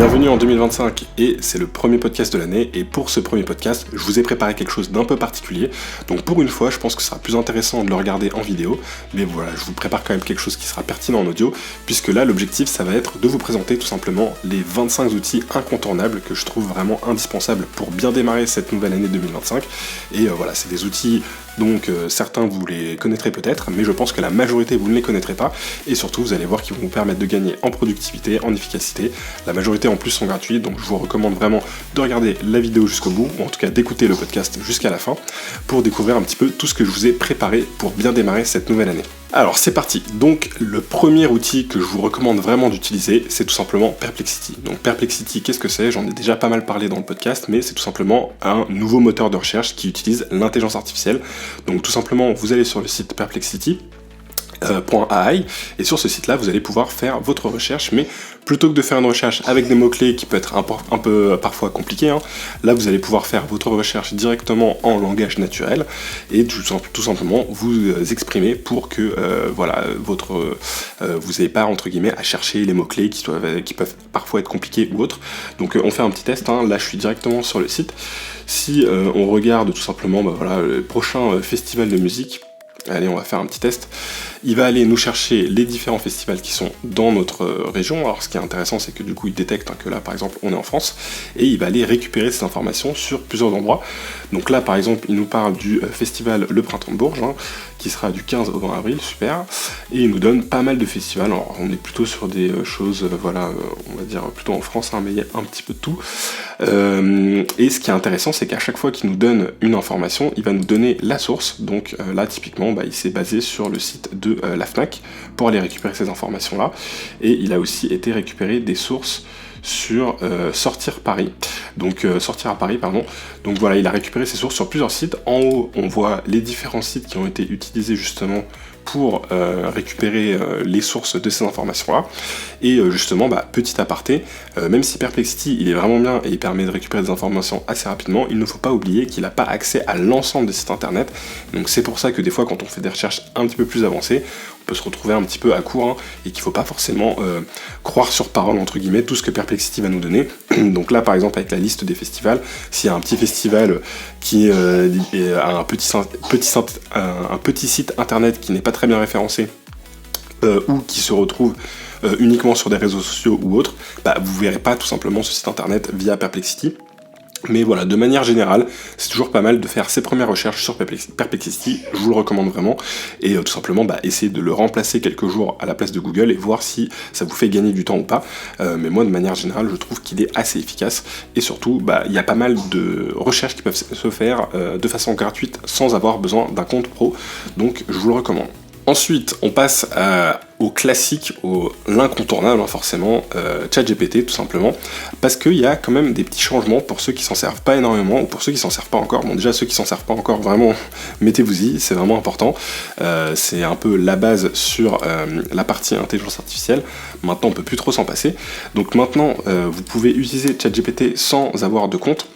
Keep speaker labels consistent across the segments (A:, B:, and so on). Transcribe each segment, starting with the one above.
A: Bienvenue en 2025 et c'est le premier podcast de l'année et pour ce premier podcast, je vous ai préparé quelque chose d'un peu particulier. Donc pour une fois, je pense que ce sera plus intéressant de le regarder en vidéo, mais voilà, je vous prépare quand même quelque chose qui sera pertinent en audio, puisque là l'objectif ça va être de vous présenter tout simplement les 25 outils incontournables que je trouve vraiment indispensables pour bien démarrer cette nouvelle année 2025. Et voilà, c'est des outils donc certains vous les connaîtrez peut-être, mais je pense que la majorité vous ne les connaîtrez pas, et surtout vous allez voir qu'ils vont vous permettre de gagner en productivité, en efficacité. La majorité en plus sont gratuits, donc je vous recommande vraiment de regarder la vidéo jusqu'au bout, ou en tout cas d'écouter le podcast jusqu'à la fin, pour découvrir un petit peu tout ce que je vous ai préparé pour bien démarrer cette nouvelle année. Alors c'est parti, donc le premier outil que je vous recommande vraiment d'utiliser, c'est tout simplement Perplexity. Donc Perplexity, qu'est-ce que c'est ? J'en ai déjà pas mal parlé dans le podcast, mais c'est tout simplement un nouveau moteur de recherche qui utilise l'intelligence artificielle. Donc tout simplement, vous allez sur le site Perplexity.ai et sur ce site-là, vous allez pouvoir faire votre recherche, mais plutôt que de faire une recherche avec des mots-clés qui peut être un peu parfois compliqué, là vous allez pouvoir faire votre recherche directement en langage naturel et tout simplement vous exprimer pour que vous n'ayez pas entre guillemets à chercher les mots-clés qui peuvent parfois être compliqués ou autres. Donc on fait un petit test, là je suis directement sur le site. Si on regarde tout simplement le prochain festival de musique, allez, on va faire un petit test. Il va aller nous chercher les différents festivals qui sont dans notre région. Alors ce qui est intéressant, c'est que du coup il détecte que là par exemple on est en France, et il va aller récupérer ces informations sur plusieurs endroits. Donc là par exemple il nous parle du festival Le Printemps de Bourges, qui sera du 15 au 20 avril, super, et il nous donne pas mal de festivals. Alors on est plutôt sur des choses, on va dire plutôt en France, mais il y a un petit peu de tout. Et ce qui est intéressant, c'est qu'à chaque fois qu'il nous donne une information, il va nous donner la source. Donc là typiquement il s'est basé sur le site de la FNAC pour aller récupérer ces informations là, et il a aussi été récupérer des sources sur Sortir à Paris. Donc voilà, il a récupéré ses sources sur plusieurs sites. En haut on voit les différents sites qui ont été utilisés justement pour récupérer les sources de ces informations-là. Et justement, petit aparté, même si Perplexity il est vraiment bien et il permet de récupérer des informations assez rapidement, il ne faut pas oublier qu'il n'a pas accès à l'ensemble des sites internet. Donc c'est pour ça que des fois quand on fait des recherches un petit peu plus avancées, on peut se retrouver un petit peu à court, et qu'il ne faut pas forcément croire sur parole entre guillemets tout ce que Perplexity va nous donner. Donc là par exemple avec la liste des festivals, s'il y a un petit festival qui a un petit site internet qui n'est pas très bien référencé, ou qui se retrouve uniquement sur des réseaux sociaux ou autres, vous verrez pas tout simplement ce site internet via Perplexity. Mais voilà, de manière générale, c'est toujours pas mal de faire ses premières recherches sur Perplexity, je vous le recommande vraiment, et tout simplement essayer de le remplacer quelques jours à la place de Google et voir si ça vous fait gagner du temps ou pas. Mais moi, de manière générale, je trouve qu'il est assez efficace, et surtout, il y a pas mal de recherches qui peuvent se faire de façon gratuite sans avoir besoin d'un compte pro, donc je vous le recommande. Ensuite, on passe au classique, l'incontournable forcément, ChatGPT tout simplement, parce qu'il y a quand même des petits changements pour ceux qui s'en servent pas énormément, ou pour ceux qui s'en servent pas encore. Bon, déjà ceux qui s'en servent pas encore, vraiment, mettez-vous-y, c'est vraiment important. C'est un peu la base sur la partie intelligence artificielle. Maintenant, on peut plus trop s'en passer. Donc maintenant, vous pouvez utiliser ChatGPT sans avoir de compte.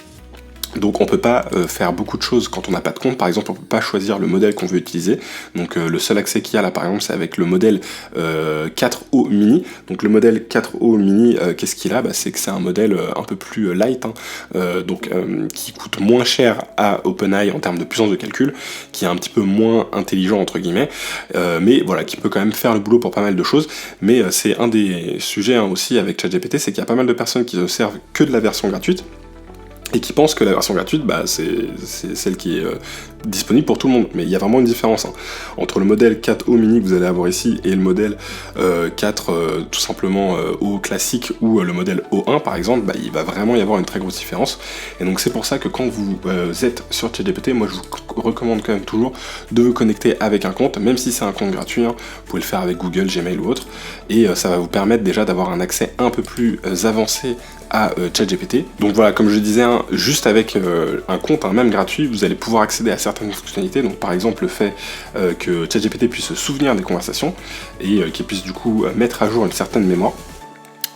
A: Donc on peut pas faire beaucoup de choses quand on n'a pas de compte. Par exemple, on peut pas choisir le modèle qu'on veut utiliser. Donc le seul accès qu'il y a là par exemple, c'est avec le modèle 4O mini. Donc le modèle 4O mini, qu'est-ce qu'il a ? C'est que c'est un modèle un peu plus light, qui coûte moins cher à OpenAI en termes de puissance de calcul, qui est un petit peu moins intelligent entre guillemets, mais voilà, qui peut quand même faire le boulot pour pas mal de choses. Mais c'est un des sujets aussi avec ChatGPT, c'est qu'il y a pas mal de personnes qui ne servent que de la version gratuite, et qui pensent que la version gratuite, c'est celle qui est disponible pour tout le monde. Mais il y a vraiment une différence entre le modèle 4O mini que vous allez avoir ici et le modèle 4 tout simplement O classique, ou le modèle O1 par exemple, il va vraiment y avoir une très grosse différence. Et donc c'est pour ça que quand vous êtes sur ChatGPT, moi je vous recommande quand même toujours de vous connecter avec un compte, même si c'est un compte gratuit, vous pouvez le faire avec Google, Gmail ou autre, et ça va vous permettre déjà d'avoir un accès un peu plus avancé à ChatGPT. Donc voilà, comme je disais, juste avec un compte même gratuit, vous allez pouvoir accéder à certaines fonctionnalités. Donc par exemple le fait que ChatGPT puisse se souvenir des conversations et qu'il puisse du coup mettre à jour une certaine mémoire.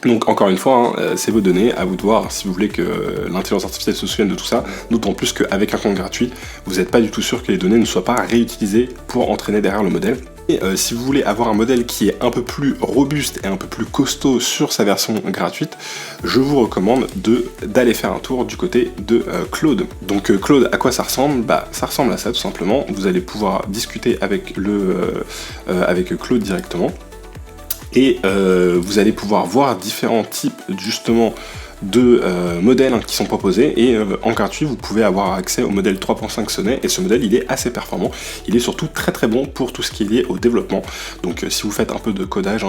A: Donc encore une fois, c'est vos données, à vous de voir si vous voulez que l'intelligence artificielle se souvienne de tout ça, d'autant plus qu'avec un compte gratuit, vous n'êtes pas du tout sûr que les données ne soient pas réutilisées pour entraîner derrière le modèle. Et si vous voulez avoir un modèle qui est un peu plus robuste et un peu plus costaud sur sa version gratuite, je vous recommande d'aller faire un tour du côté de Claude. Donc Claude, à quoi ça ressemble ? Ça ressemble à ça tout simplement. Vous allez pouvoir discuter avec Claude directement. Et vous allez pouvoir voir différents types justement de modèles qui sont proposés, et en gratuit vous pouvez avoir accès au modèle 3.5 Sonnet, et ce modèle il est assez performant, il est surtout très très bon pour tout ce qui est lié au développement. Donc si vous faites un peu de codage,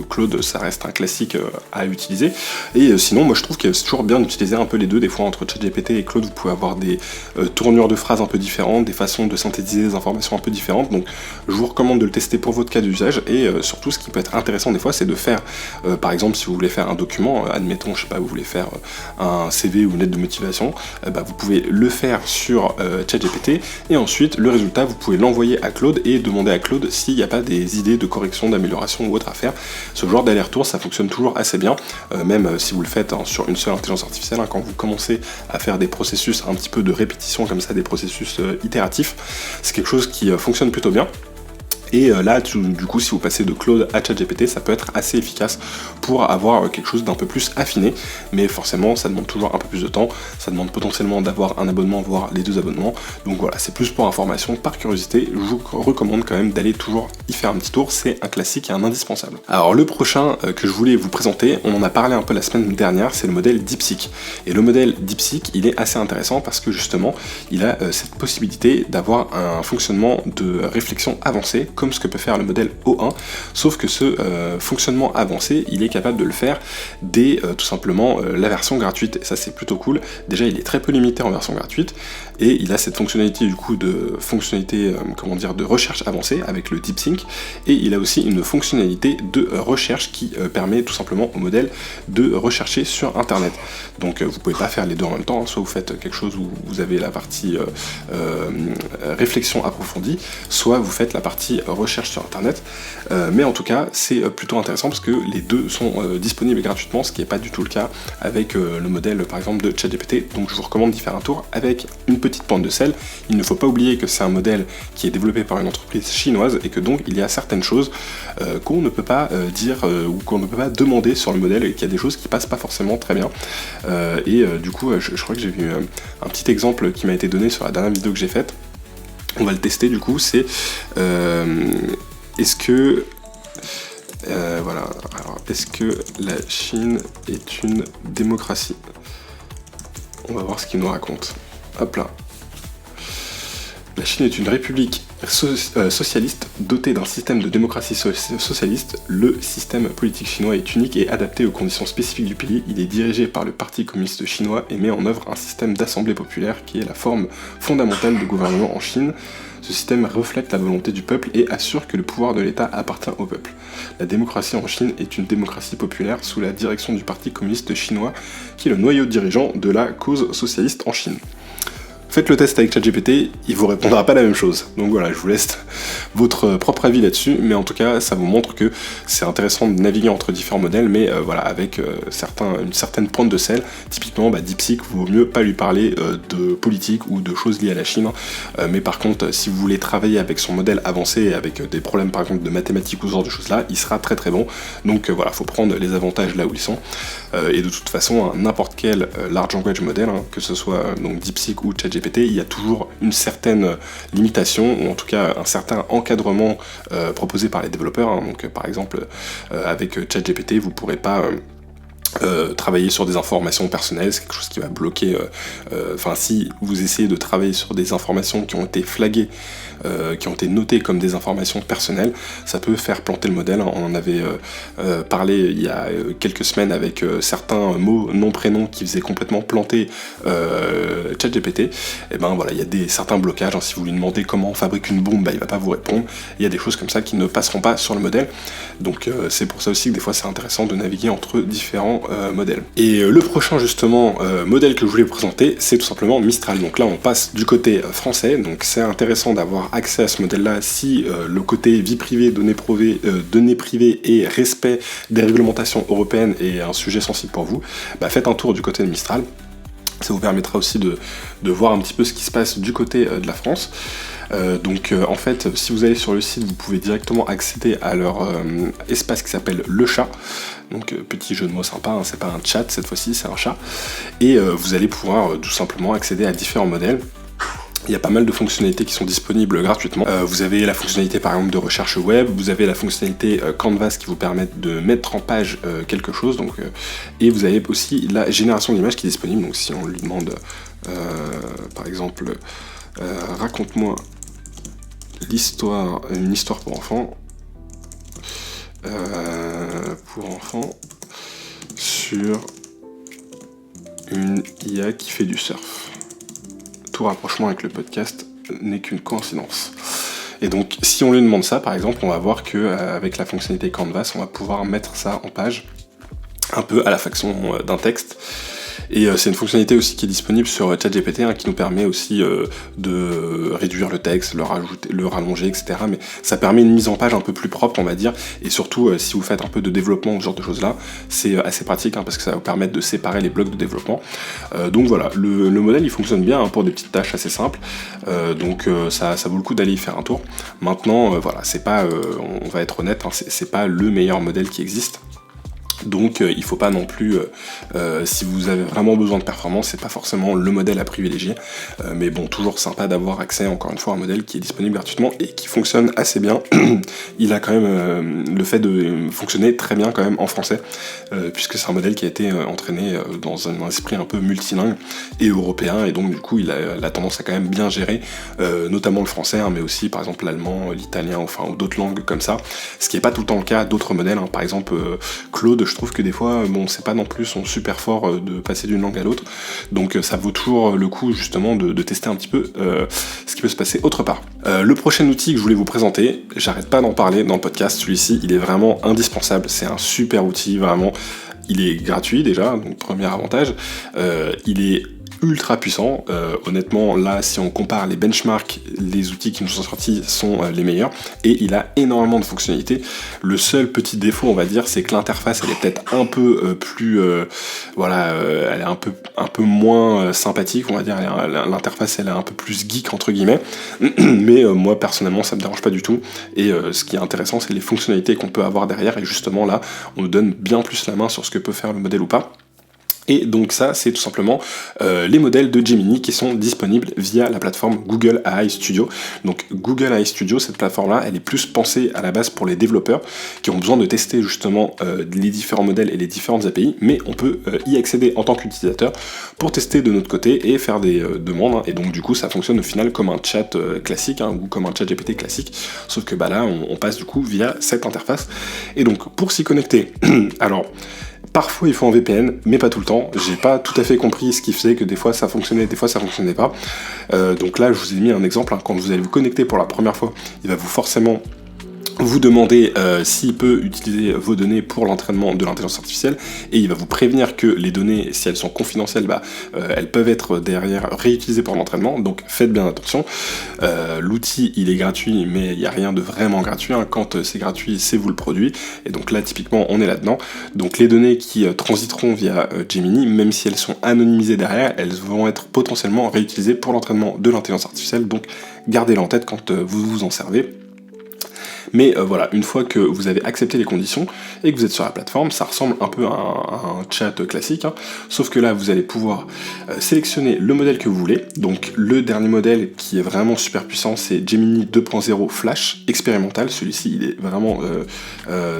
A: Claude ça reste un classique à utiliser, et sinon moi je trouve que c'est toujours bien d'utiliser un peu les deux. Des fois entre ChatGPT et Claude vous pouvez avoir des tournures de phrases un peu différentes, des façons de synthétiser des informations un peu différentes, donc je vous recommande de le tester pour votre cas d'usage. Et surtout ce qui peut être intéressant des fois c'est de faire par exemple si vous voulez faire un document, admettons je sais pas, vous voulez faire un CV ou une lettre de motivation, vous pouvez le faire sur ChatGPT, et ensuite le résultat vous pouvez l'envoyer à Claude et demander à Claude s'il n'y a pas des idées de correction, d'amélioration ou autre à faire. Ce genre d'aller-retour ça fonctionne toujours assez bien, même si vous le faites sur une seule intelligence artificielle, quand vous commencez à faire des processus un petit peu de répétition comme ça, des processus itératifs, c'est quelque chose qui fonctionne plutôt bien. Et là, du coup, si vous passez de Claude à ChatGPT, ça peut être assez efficace pour avoir quelque chose d'un peu plus affiné, mais forcément, ça demande toujours un peu plus de temps, ça demande potentiellement d'avoir un abonnement, voire les 2 abonnements, donc voilà, c'est plus pour information, par curiosité, je vous recommande quand même d'aller toujours y faire un petit tour, c'est un classique et un indispensable. Alors le prochain que je voulais vous présenter, on en a parlé un peu la semaine dernière, c'est le modèle DeepSeek. Et le modèle DeepSeek, il est assez intéressant parce que justement, il a cette possibilité d'avoir un fonctionnement de réflexion avancée, comme ce que peut faire le modèle O1, sauf que ce fonctionnement avancé, il est capable de le faire dès tout simplement la version gratuite, et ça c'est plutôt cool. Déjà il est très peu limité en version gratuite, et il a cette fonctionnalité du coup de recherche avancée avec le DeepSeek, et il a aussi une fonctionnalité de recherche qui permet tout simplement au modèle de rechercher sur internet. Donc vous pouvez pas faire les deux en même temps, soit vous faites quelque chose où vous avez la partie réflexion approfondie, soit vous faites la partie recherche sur internet, mais en tout cas c'est plutôt intéressant parce que les deux sont disponibles gratuitement, ce qui n'est pas du tout le cas avec le modèle par exemple de ChatGPT. Donc je vous recommande d'y faire un tour avec une petite pointe de sel. Il ne faut pas oublier que c'est un modèle qui est développé par une entreprise chinoise, et que donc il y a certaines choses qu'on ne peut pas dire ou qu'on ne peut pas demander sur le modèle, et qu'il y a des choses qui passent pas forcément très bien. Du coup je crois que j'ai vu un petit exemple qui m'a été donné sur la dernière vidéo que j'ai faite. On va le tester du coup, c'est est-ce que est-ce que la Chine est une démocratie ? On va voir ce qu'il nous raconte. Hop là. La Chine est une république socialiste dotée d'un système de démocratie socialiste. Le système politique chinois est unique et adapté aux conditions spécifiques du pays. Il est dirigé par le Parti communiste chinois et met en œuvre un système d'assemblée populaire qui est la forme fondamentale de gouvernement en Chine. Ce système reflète la volonté du peuple et assure que le pouvoir de l'État appartient au peuple. La démocratie en Chine est une démocratie populaire sous la direction du Parti communiste chinois, qui est le noyau dirigeant de la cause socialiste en Chine. Faites le test avec ChatGPT, il vous répondra pas la même chose. Donc voilà, je vous laisse votre propre avis là-dessus, mais en tout cas, ça vous montre que c'est intéressant de naviguer entre différents modèles, mais avec une certaine pointe de sel. Typiquement, DeepSeek, vaut mieux pas lui parler de politique ou de choses liées à la Chine, mais par contre, si vous voulez travailler avec son modèle avancé et avec des problèmes par exemple de mathématiques ou ce genre de choses-là, il sera très très bon. Donc voilà, faut prendre les avantages là où ils sont. Et de toute façon, n'importe quel large language model, que ce soit donc DeepSeek ou ChatGPT, il y a toujours une certaine limitation, ou en tout cas un certain encadrement proposé par les développeurs. Donc par exemple, avec ChatGPT, vous ne pourrez pas travailler sur des informations personnelles, c'est quelque chose qui va bloquer. Si vous essayez de travailler sur des informations qui ont été flaguées, qui ont été notées comme des informations personnelles, ça peut faire planter le modèle. On en avait parlé il y a quelques semaines avec certains mots, noms, prénoms qui faisaient complètement planter ChatGPT. Et il y a certains blocages. Si vous lui demandez comment on fabrique une bombe, il va pas vous répondre. Il y a des choses comme ça qui ne passeront pas sur le modèle. Donc c'est pour ça aussi que des fois c'est intéressant de naviguer entre différents modèles. Et le prochain justement modèle que je voulais vous présenter, c'est tout simplement Mistral. Donc là on passe du côté français, donc c'est intéressant d'avoir accès à ce modèle-là si le côté vie privée, données privées et respect des réglementations européennes est un sujet sensible pour vous. Faites un tour du côté de Mistral. Ça vous permettra aussi de voir un petit peu ce qui se passe du côté de la France. En fait, si vous allez sur le site, vous pouvez directement accéder à leur espace qui s'appelle Le Chat. Donc petit jeu de mots sympa, hein, c'est pas un chat cette fois-ci, c'est un chat. Et vous allez pouvoir tout simplement accéder à différents modèles. Il y a pas mal de fonctionnalités qui sont disponibles gratuitement. Vous avez la fonctionnalité par exemple de recherche web, vous avez la fonctionnalité Canvas qui vous permet de mettre en page quelque chose, et vous avez aussi la génération d'images qui est disponible. Donc si on lui demande par exemple raconte-moi une histoire pour enfants, sur une IA qui fait du surf. Tout rapprochement avec le podcast n'est qu'une coïncidence. Et donc, si on lui demande ça, par exemple, on va voir qu'avec la fonctionnalité Canvas, on va pouvoir mettre ça en page, un peu à la façon d'un texte. Et c'est une fonctionnalité aussi qui est disponible sur ChatGPT, qui nous permet aussi de réduire le texte, le rallonger, etc. Mais ça permet une mise en page un peu plus propre, on va dire. Et surtout, si vous faites un peu de développement ou ce genre de choses-là, c'est assez pratique parce que ça va vous permettre de séparer les blocs de développement. Donc voilà, le modèle il fonctionne bien pour des petites tâches assez simples. Ça vaut le coup d'aller y faire un tour. Maintenant, voilà, c'est pas, on va être honnête, c'est pas le meilleur modèle qui existe. Donc il faut pas non plus, si vous avez vraiment besoin de performance, c'est pas forcément le modèle à privilégier, mais bon, toujours sympa d'avoir accès encore une fois à un modèle qui est disponible gratuitement et qui fonctionne assez bien. Il a quand même le fait de fonctionner très bien quand même en français, puisque c'est un modèle qui a été entraîné dans un esprit un peu multilingue et européen, et donc du coup il a la tendance à quand même bien gérer, notamment le français, mais aussi par exemple l'allemand, l'italien, ou d'autres langues comme ça, ce qui est pas tout le temps le cas d'autres modèles, par exemple Claude, je trouve que des fois, c'est pas non plus son super fort de passer d'une langue à l'autre, donc ça vaut toujours le coup justement de tester un petit peu ce qui peut se passer autre part. Le prochain outil que je voulais vous présenter, j'arrête pas d'en parler dans le podcast, celui-ci il est vraiment indispensable, c'est un super outil, vraiment, il est gratuit déjà, donc premier avantage, il est ultra puissant, honnêtement là si on compare les benchmarks, les outils qui nous sont sortis sont les meilleurs, et il a énormément de fonctionnalités. Le seul petit défaut on va dire, c'est que l'interface elle est peut-être un peu plus elle est un peu moins sympathique, on va dire, l'interface elle est un peu plus geek entre guillemets, mais moi personnellement ça me dérange pas du tout, et ce qui est intéressant c'est les fonctionnalités qu'on peut avoir derrière, et justement là on nous donne bien plus la main sur ce que peut faire le modèle ou pas. Et donc ça, c'est tout simplement les modèles de Gemini qui sont disponibles via la plateforme Google AI Studio. Donc Google AI Studio, cette plateforme-là, elle est plus pensée à la base pour les développeurs qui ont besoin de tester justement les différents modèles et les différentes API, mais on peut y accéder en tant qu'utilisateur pour tester de notre côté et faire des demandes. Et donc du coup, ça fonctionne au final comme un chat classique, ou comme un chat GPT classique, sauf que là, on passe du coup via cette interface. Et donc pour s'y connecter, alors parfois il faut un VPN, mais pas tout le temps. J'ai pas tout à fait compris ce qui faisait que des fois ça fonctionnait, des fois ça fonctionnait pas. Donc là je vous ai mis un exemple, quand vous allez vous connecter pour la première fois, il va vous forcément vous demandez s'il peut utiliser vos données pour l'entraînement de l'intelligence artificielle, et il va vous prévenir que les données, si elles sont confidentielles, elles peuvent être derrière réutilisées pour l'entraînement, donc faites bien attention. L'outil il est gratuit, mais il n'y a rien de vraiment gratuit, quand c'est gratuit c'est vous le produit, et donc là typiquement on est là-dedans. Donc les données qui transiteront via Gemini, même si elles sont anonymisées derrière, elles vont être potentiellement réutilisées pour l'entraînement de l'intelligence artificielle, donc gardez-le en tête quand vous vous en servez. Mais voilà, une fois que vous avez accepté les conditions et que vous êtes sur la plateforme, ça ressemble un peu à un chat classique, sauf que là vous allez pouvoir sélectionner le modèle que vous voulez. Donc le dernier modèle qui est vraiment super puissant, c'est Gemini 2.0 Flash expérimental. Celui-ci il est vraiment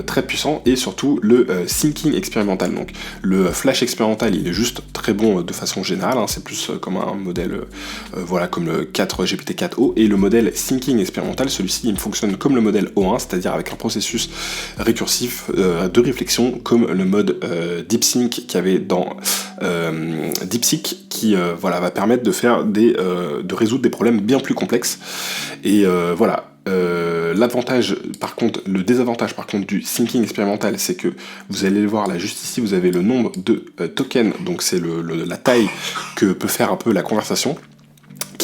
A: très puissant, et surtout le Thinking expérimental. Donc le Flash expérimental il est juste très bon de façon générale, c'est plus comme un modèle comme le 4 GPT-4o, et le modèle Thinking expérimental, celui-ci il fonctionne comme le modèle O1, c'est-à-dire avec un processus récursif de réflexion comme le mode DeepSync qu'il y avait dans DeepSeek, qui va permettre de faire de résoudre des problèmes bien plus complexes. Et l'avantage par contre, le désavantage par contre du thinking expérimental, c'est que vous allez le voir là juste ici, vous avez le nombre de tokens, donc c'est la taille que peut faire un peu la conversation,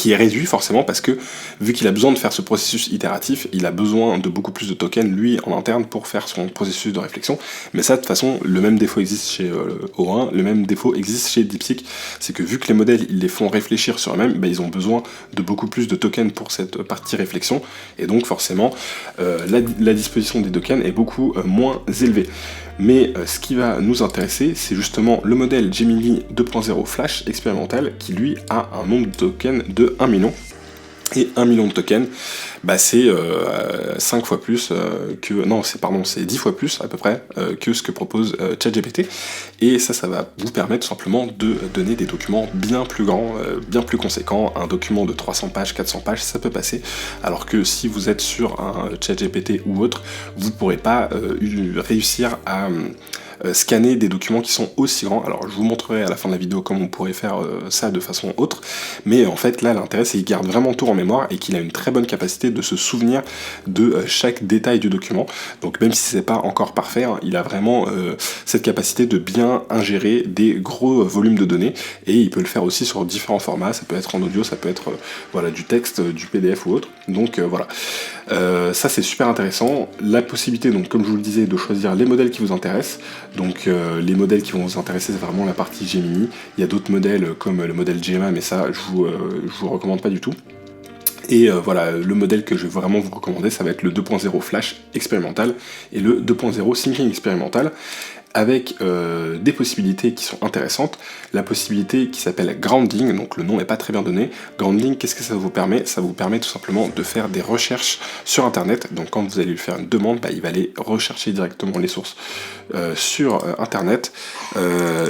A: qui est réduit forcément parce que vu qu'il a besoin de faire ce processus itératif, il a besoin de beaucoup plus de tokens lui en interne pour faire son processus de réflexion. Mais ça de toute façon le même défaut existe chez O1, le même défaut existe chez DeepSeek, c'est que vu que les modèles ils les font réfléchir sur eux-mêmes, ils ont besoin de beaucoup plus de tokens pour cette partie réflexion, et donc forcément la disposition des tokens est beaucoup moins élevée. Mais ce qui va nous intéresser, c'est justement le modèle Gemini 2.0 Flash expérimental qui lui a un nombre de tokens de 1 million. Et 1 million de tokens, c'est 5 fois plus c'est 10 fois plus à peu près que ce que propose ChatGPT. Et ça va vous permettre tout simplement de donner des documents bien plus grands, bien plus conséquents. Un document de 300 pages, 400 pages, ça peut passer. Alors que si vous êtes sur un ChatGPT ou autre, vous ne pourrez pas réussir à scanner des documents qui sont aussi grands. Alors je vous montrerai à la fin de la vidéo comment on pourrait faire ça de façon autre, mais en fait là l'intérêt c'est qu'il garde vraiment tout en mémoire et qu'il a une très bonne capacité de se souvenir de chaque détail du document. Donc même si c'est pas encore parfait, il a vraiment cette capacité de bien ingérer des gros volumes de données, et il peut le faire aussi sur différents formats. Ça peut être en audio, ça peut être du texte, du PDF ou autre. Donc voilà, ça c'est super intéressant. La possibilité, donc comme je vous le disais, de choisir les modèles qui vous intéressent. Donc les modèles qui vont vous intéresser, c'est vraiment la partie Gemini. Il y a d'autres modèles comme le modèle Gemma, mais ça je vous recommande pas du tout. Et le modèle que je vais vraiment vous recommander, ça va être le 2.0 Flash expérimental et le 2.0 Thinking expérimental, avec des possibilités qui sont intéressantes. La possibilité qui s'appelle Grounding, donc le nom n'est pas très bien donné. Grounding, qu'est-ce que ça vous permet? Ça vous permet tout simplement de faire des recherches sur Internet. Donc quand vous allez lui faire une demande, il va aller rechercher directement les sources sur Internet.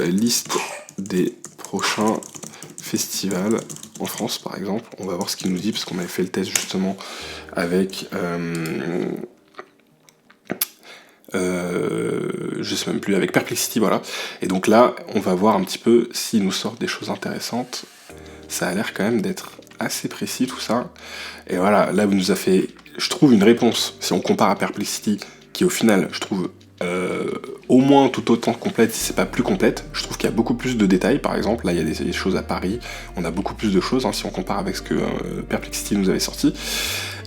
A: Liste des prochains festivals en France par exemple. On va voir ce qu'il nous dit, parce qu'on avait fait le test justement avec... je sais même plus, avec Perplexity, voilà. Et donc là, on va voir un petit peu s'il nous sort des choses intéressantes. Ça a l'air quand même d'être assez précis tout ça. Et voilà, là, vous nous a fait, je trouve, une réponse, si on compare à Perplexity, qui au final, je trouve, au moins tout autant complète, si c'est pas plus complète. Je trouve qu'il y a beaucoup plus de détails, par exemple. Là, il y a des choses à Paris. On a beaucoup plus de choses, si on compare avec ce que Perplexity nous avait sorti.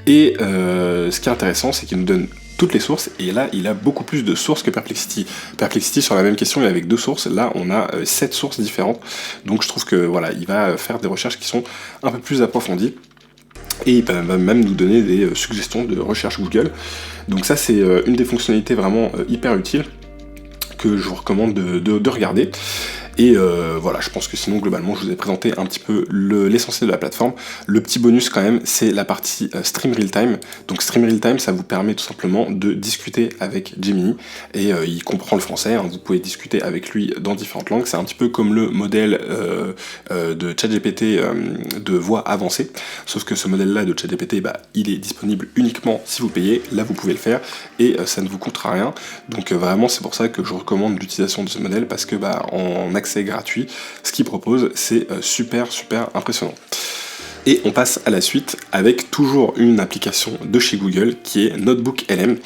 A: Et ce qui est intéressant, c'est qu'il nous donne toutes les sources, et là il a beaucoup plus de sources que Perplexity. Perplexity sur la même question il est avec 2 sources, là on a 7 sources différentes, donc je trouve que voilà, il va faire des recherches qui sont un peu plus approfondies, et il va même nous donner des suggestions de recherche Google. Donc ça c'est une des fonctionnalités vraiment hyper utiles que je vous recommande de regarder. Et voilà, je pense que sinon globalement je vous ai présenté un petit peu l'essentiel de la plateforme. Le petit bonus quand même, c'est la partie Stream Real Time. Donc Stream Real Time, ça vous permet tout simplement de discuter avec Gemini, et il comprend le français, vous pouvez discuter avec lui dans différentes langues. C'est un petit peu comme le modèle de ChatGPT de voix avancée, sauf que ce modèle là de ChatGPT, il est disponible uniquement si vous payez. Là vous pouvez le faire et ça ne vous coûtera rien. Donc vraiment c'est pour ça que je recommande l'utilisation de ce modèle, parce que en accès gratuit, ce qu'il propose c'est super impressionnant. Et on passe à la suite avec toujours une application de chez Google qui est NotebookLM,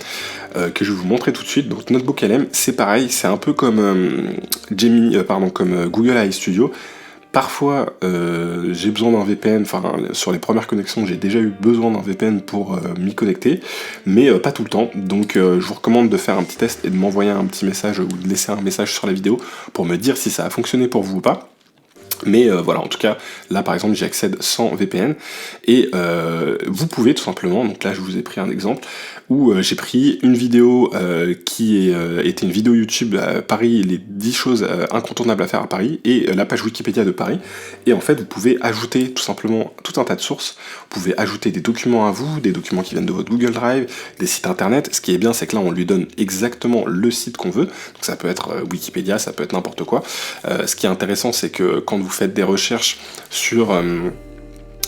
A: que je vais vous montrer tout de suite. Donc NotebookLM, c'est pareil, c'est un peu comme comme Google AI Studio. Parfois, j'ai besoin d'un VPN, sur les premières connexions, j'ai déjà eu besoin d'un VPN pour m'y connecter, mais pas tout le temps. Donc je vous recommande de faire un petit test et de m'envoyer un petit message ou de laisser un message sur la vidéo pour me dire si ça a fonctionné pour vous ou pas. Mais voilà, en tout cas, là par exemple, j'y accède sans VPN, et vous pouvez tout simplement, donc là je vous ai pris un exemple, où j'ai pris une vidéo qui était une vidéo YouTube à Paris, les 10 choses incontournables à faire à Paris, et la page Wikipédia de Paris, et en fait vous pouvez ajouter tout simplement tout un tas de sources. Vous pouvez ajouter des documents à vous, des documents qui viennent de votre Google Drive, des sites internet. Ce qui est bien, c'est que là on lui donne exactement le site qu'on veut, donc ça peut être Wikipédia, ça peut être n'importe quoi. Ce qui est intéressant, c'est que quand vous faites des recherches sur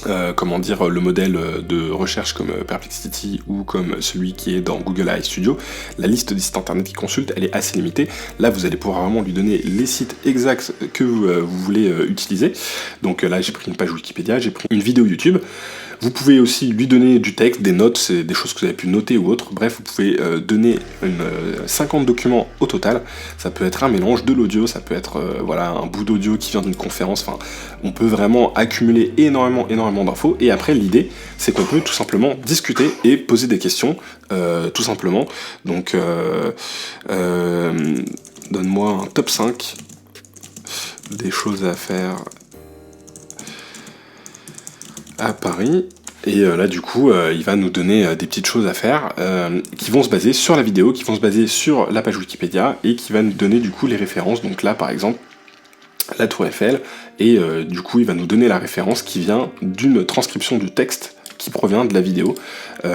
A: le modèle de recherche comme Perplexity ou comme celui qui est dans Google AI Studio, la liste des sites internet qu'il consulte, elle est assez limitée. Là, vous allez pouvoir vraiment lui donner les sites exacts que vous voulez utiliser. Donc là, j'ai pris une page Wikipédia, j'ai pris une vidéo YouTube. Vous pouvez aussi lui donner du texte, des notes, c'est des choses que vous avez pu noter ou autre. Bref, vous pouvez donner 50 documents au total. Ça peut être un mélange de l'audio, ça peut être voilà, un bout d'audio qui vient d'une conférence. Enfin, on peut vraiment accumuler énormément d'infos. Et après, l'idée, c'est qu'on peut tout simplement discuter et poser des questions, tout simplement. Donc, donne-moi un top 5 des choses à faire à Paris. Et là du coup il va nous donner des petites choses à faire qui vont se baser sur la vidéo, qui vont se baser sur la page Wikipédia et qui va nous donner du coup les références. Donc là par exemple la Tour Eiffel, et du coup il va nous donner la référence qui vient d'une transcription du texte qui provient de la vidéo, et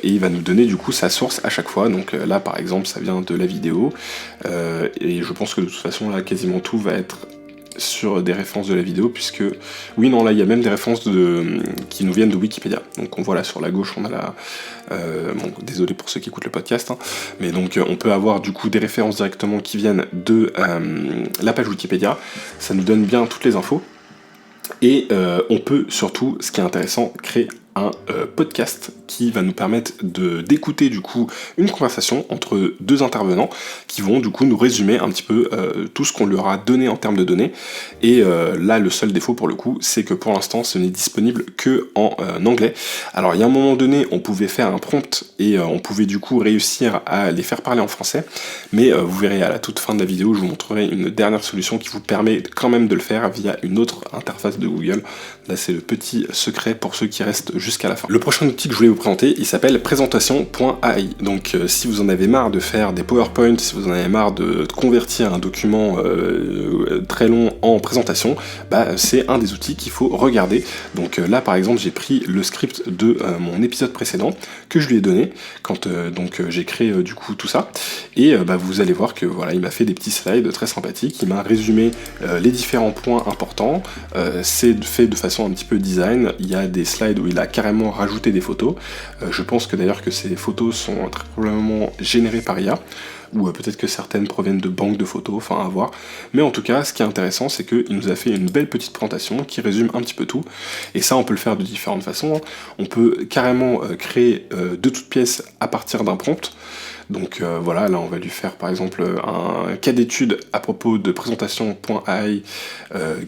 A: il va nous donner du coup sa source à chaque fois. Donc là par exemple ça vient de la vidéo, et je pense que de toute façon là quasiment tout va être sur des références de la vidéo, puisque oui non là il y a même des références qui nous viennent de Wikipédia. Donc on voit là sur la gauche on a la bon, désolé pour ceux qui écoutent le podcast, hein, mais donc on peut avoir du coup des références directement qui viennent de la page Wikipédia. Ça nous donne bien toutes les infos, et on peut surtout, ce qui est intéressant, créer un podcast qui va nous permettre d'écouter du coup une conversation entre deux intervenants qui vont du coup nous résumer un petit peu tout ce qu'on leur a donné en termes de données. Et là le seul défaut pour le coup, c'est que pour l'instant ce n'est disponible que en anglais. Alors il y a un moment donné on pouvait faire un prompt et on pouvait du coup réussir à les faire parler en français, mais vous verrez à la toute fin de la vidéo je vous montrerai une dernière solution qui vous permet quand même de le faire via une autre interface de Google. Là c'est le petit secret pour ceux qui restent jusqu'à la fin. Le prochain outil que je voulais vous présenter, il s'appelle présentation.ai. Donc si vous en avez marre de faire des PowerPoint, si vous en avez marre de convertir un document très long en présentation, bah, c'est un des outils qu'il faut regarder. Donc là par exemple j'ai pris le script de mon épisode précédent que je lui ai donné quand j'ai créé du coup tout ça, et bah, vous allez voir que voilà, il m'a fait des petits slides très sympathiques, il m'a résumé les différents points importants, c'est fait de façon un petit peu design, il y a des slides où il a carrément rajouté des photos, je pense que d'ailleurs que ces photos sont très probablement générées par IA, ou peut-être que certaines proviennent de banques de photos, enfin à voir. Mais en tout cas, ce qui est intéressant, c'est qu'il nous a fait une belle petite présentation qui résume un petit peu tout, et ça on peut le faire de différentes façons. On peut carrément créer de toutes pièces à partir d'un prompt. Donc voilà, là on va lui faire par exemple un cas d'étude à propos de présentation.ai,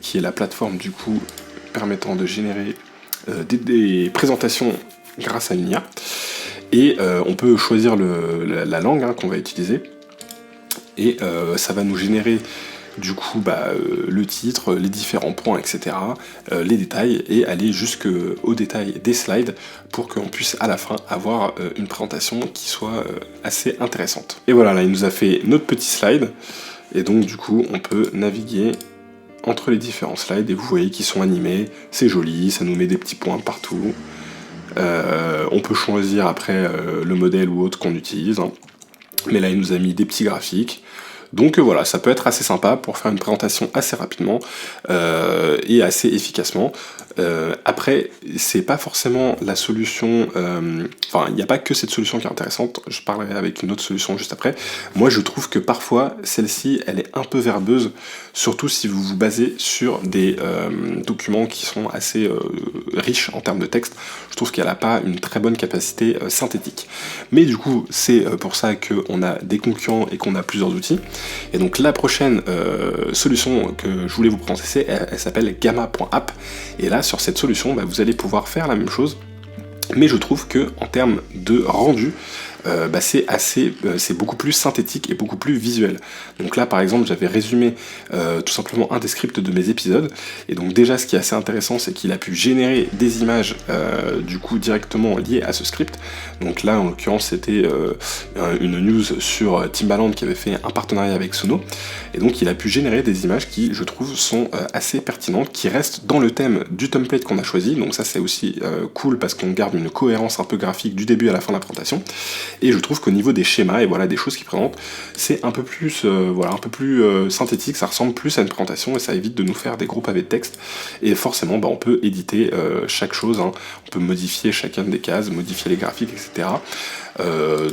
A: qui est la plateforme du coup permettant de générer des présentations grâce à une IA. Et on peut choisir la langue qu'on va utiliser, et ça va nous générer du coup le titre, les différents points, etc., les détails, et aller jusqu'au détail des slides pour qu'on puisse à la fin avoir une présentation qui soit assez intéressante. Et voilà, là il nous a fait notre petit slide, et donc du coup on peut naviguer entre les différents slides, et vous voyez qu'ils sont animés, c'est joli, ça nous met des petits points partout. On peut choisir après le modèle ou autre qu'on utilise, hein. Mais là il nous a mis des petits graphiques. Donc voilà, ça peut être assez sympa pour faire une présentation assez rapidement et assez efficacement. Après, c'est pas forcément la solution, enfin il n'y a pas que cette solution qui est intéressante, je parlerai avec une autre solution juste après. Moi je trouve que parfois celle-ci elle est un peu verbeuse, surtout si vous vous basez sur des documents qui sont assez riches en termes de texte. Je trouve qu'elle n'a pas une très bonne capacité synthétique. Mais du coup c'est pour ça qu'on a des concurrents et qu'on a plusieurs outils. Et donc la prochaine solution que je voulais vous présenter, elle s'appelle gamma.app, et là sur cette solution vous allez pouvoir faire la même chose, mais je trouve que en termes de rendu, c'est beaucoup plus synthétique et beaucoup plus visuel. Donc là par exemple j'avais résumé tout simplement un des scripts de mes épisodes, et donc déjà ce qui est assez intéressant c'est qu'il a pu générer des images du coup directement liées à ce script. Donc là en l'occurrence c'était une news sur Timbaland qui avait fait un partenariat avec Suno, et donc il a pu générer des images qui je trouve sont assez pertinentes, qui restent dans le thème du template qu'on a choisi. Donc ça c'est aussi cool parce qu'on garde une cohérence un peu graphique du début à la fin de la présentation. Et je trouve qu'au niveau des schémas et voilà des choses qu'ils présentent, c'est un peu plus synthétique, ça ressemble plus à une présentation, et ça évite de nous faire des gros pavés de texte. Et forcément on peut éditer chaque chose, hein. On peut modifier chacune des cases, modifier les graphiques, etc.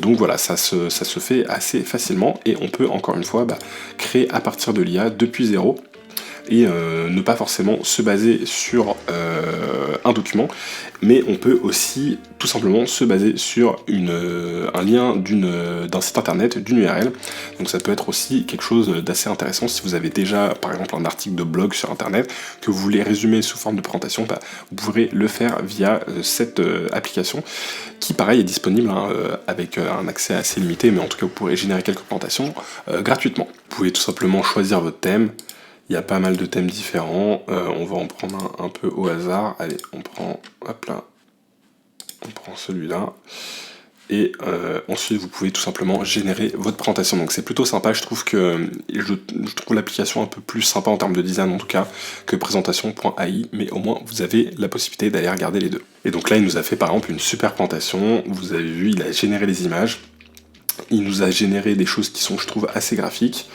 A: Donc voilà, ça se fait assez facilement, et on peut encore une fois créer à partir de l'IA depuis zéro. et ne pas forcément se baser sur un document, mais on peut aussi tout simplement se baser sur un lien d'un site internet, d'une URL. Donc ça peut être aussi quelque chose d'assez intéressant si vous avez déjà par exemple un article de blog sur internet que vous voulez résumer sous forme de présentation, bah, vous pourrez le faire via cette application qui pareil est disponible avec un accès assez limité, mais en tout cas vous pourrez générer quelques présentations gratuitement. Vous pouvez tout simplement choisir votre thème. Il y a pas mal de thèmes différents, on va en prendre un peu au hasard. Allez, on prend celui-là. Et ensuite vous pouvez tout simplement générer votre présentation. Donc c'est plutôt sympa, je trouve l'application un peu plus sympa en termes de design en tout cas que présentation.ai, mais au moins vous avez la possibilité d'aller regarder les deux. Et donc là il nous a fait par exemple une super présentation, vous avez vu, il a généré les images, il nous a généré des choses qui sont je trouve assez graphiques.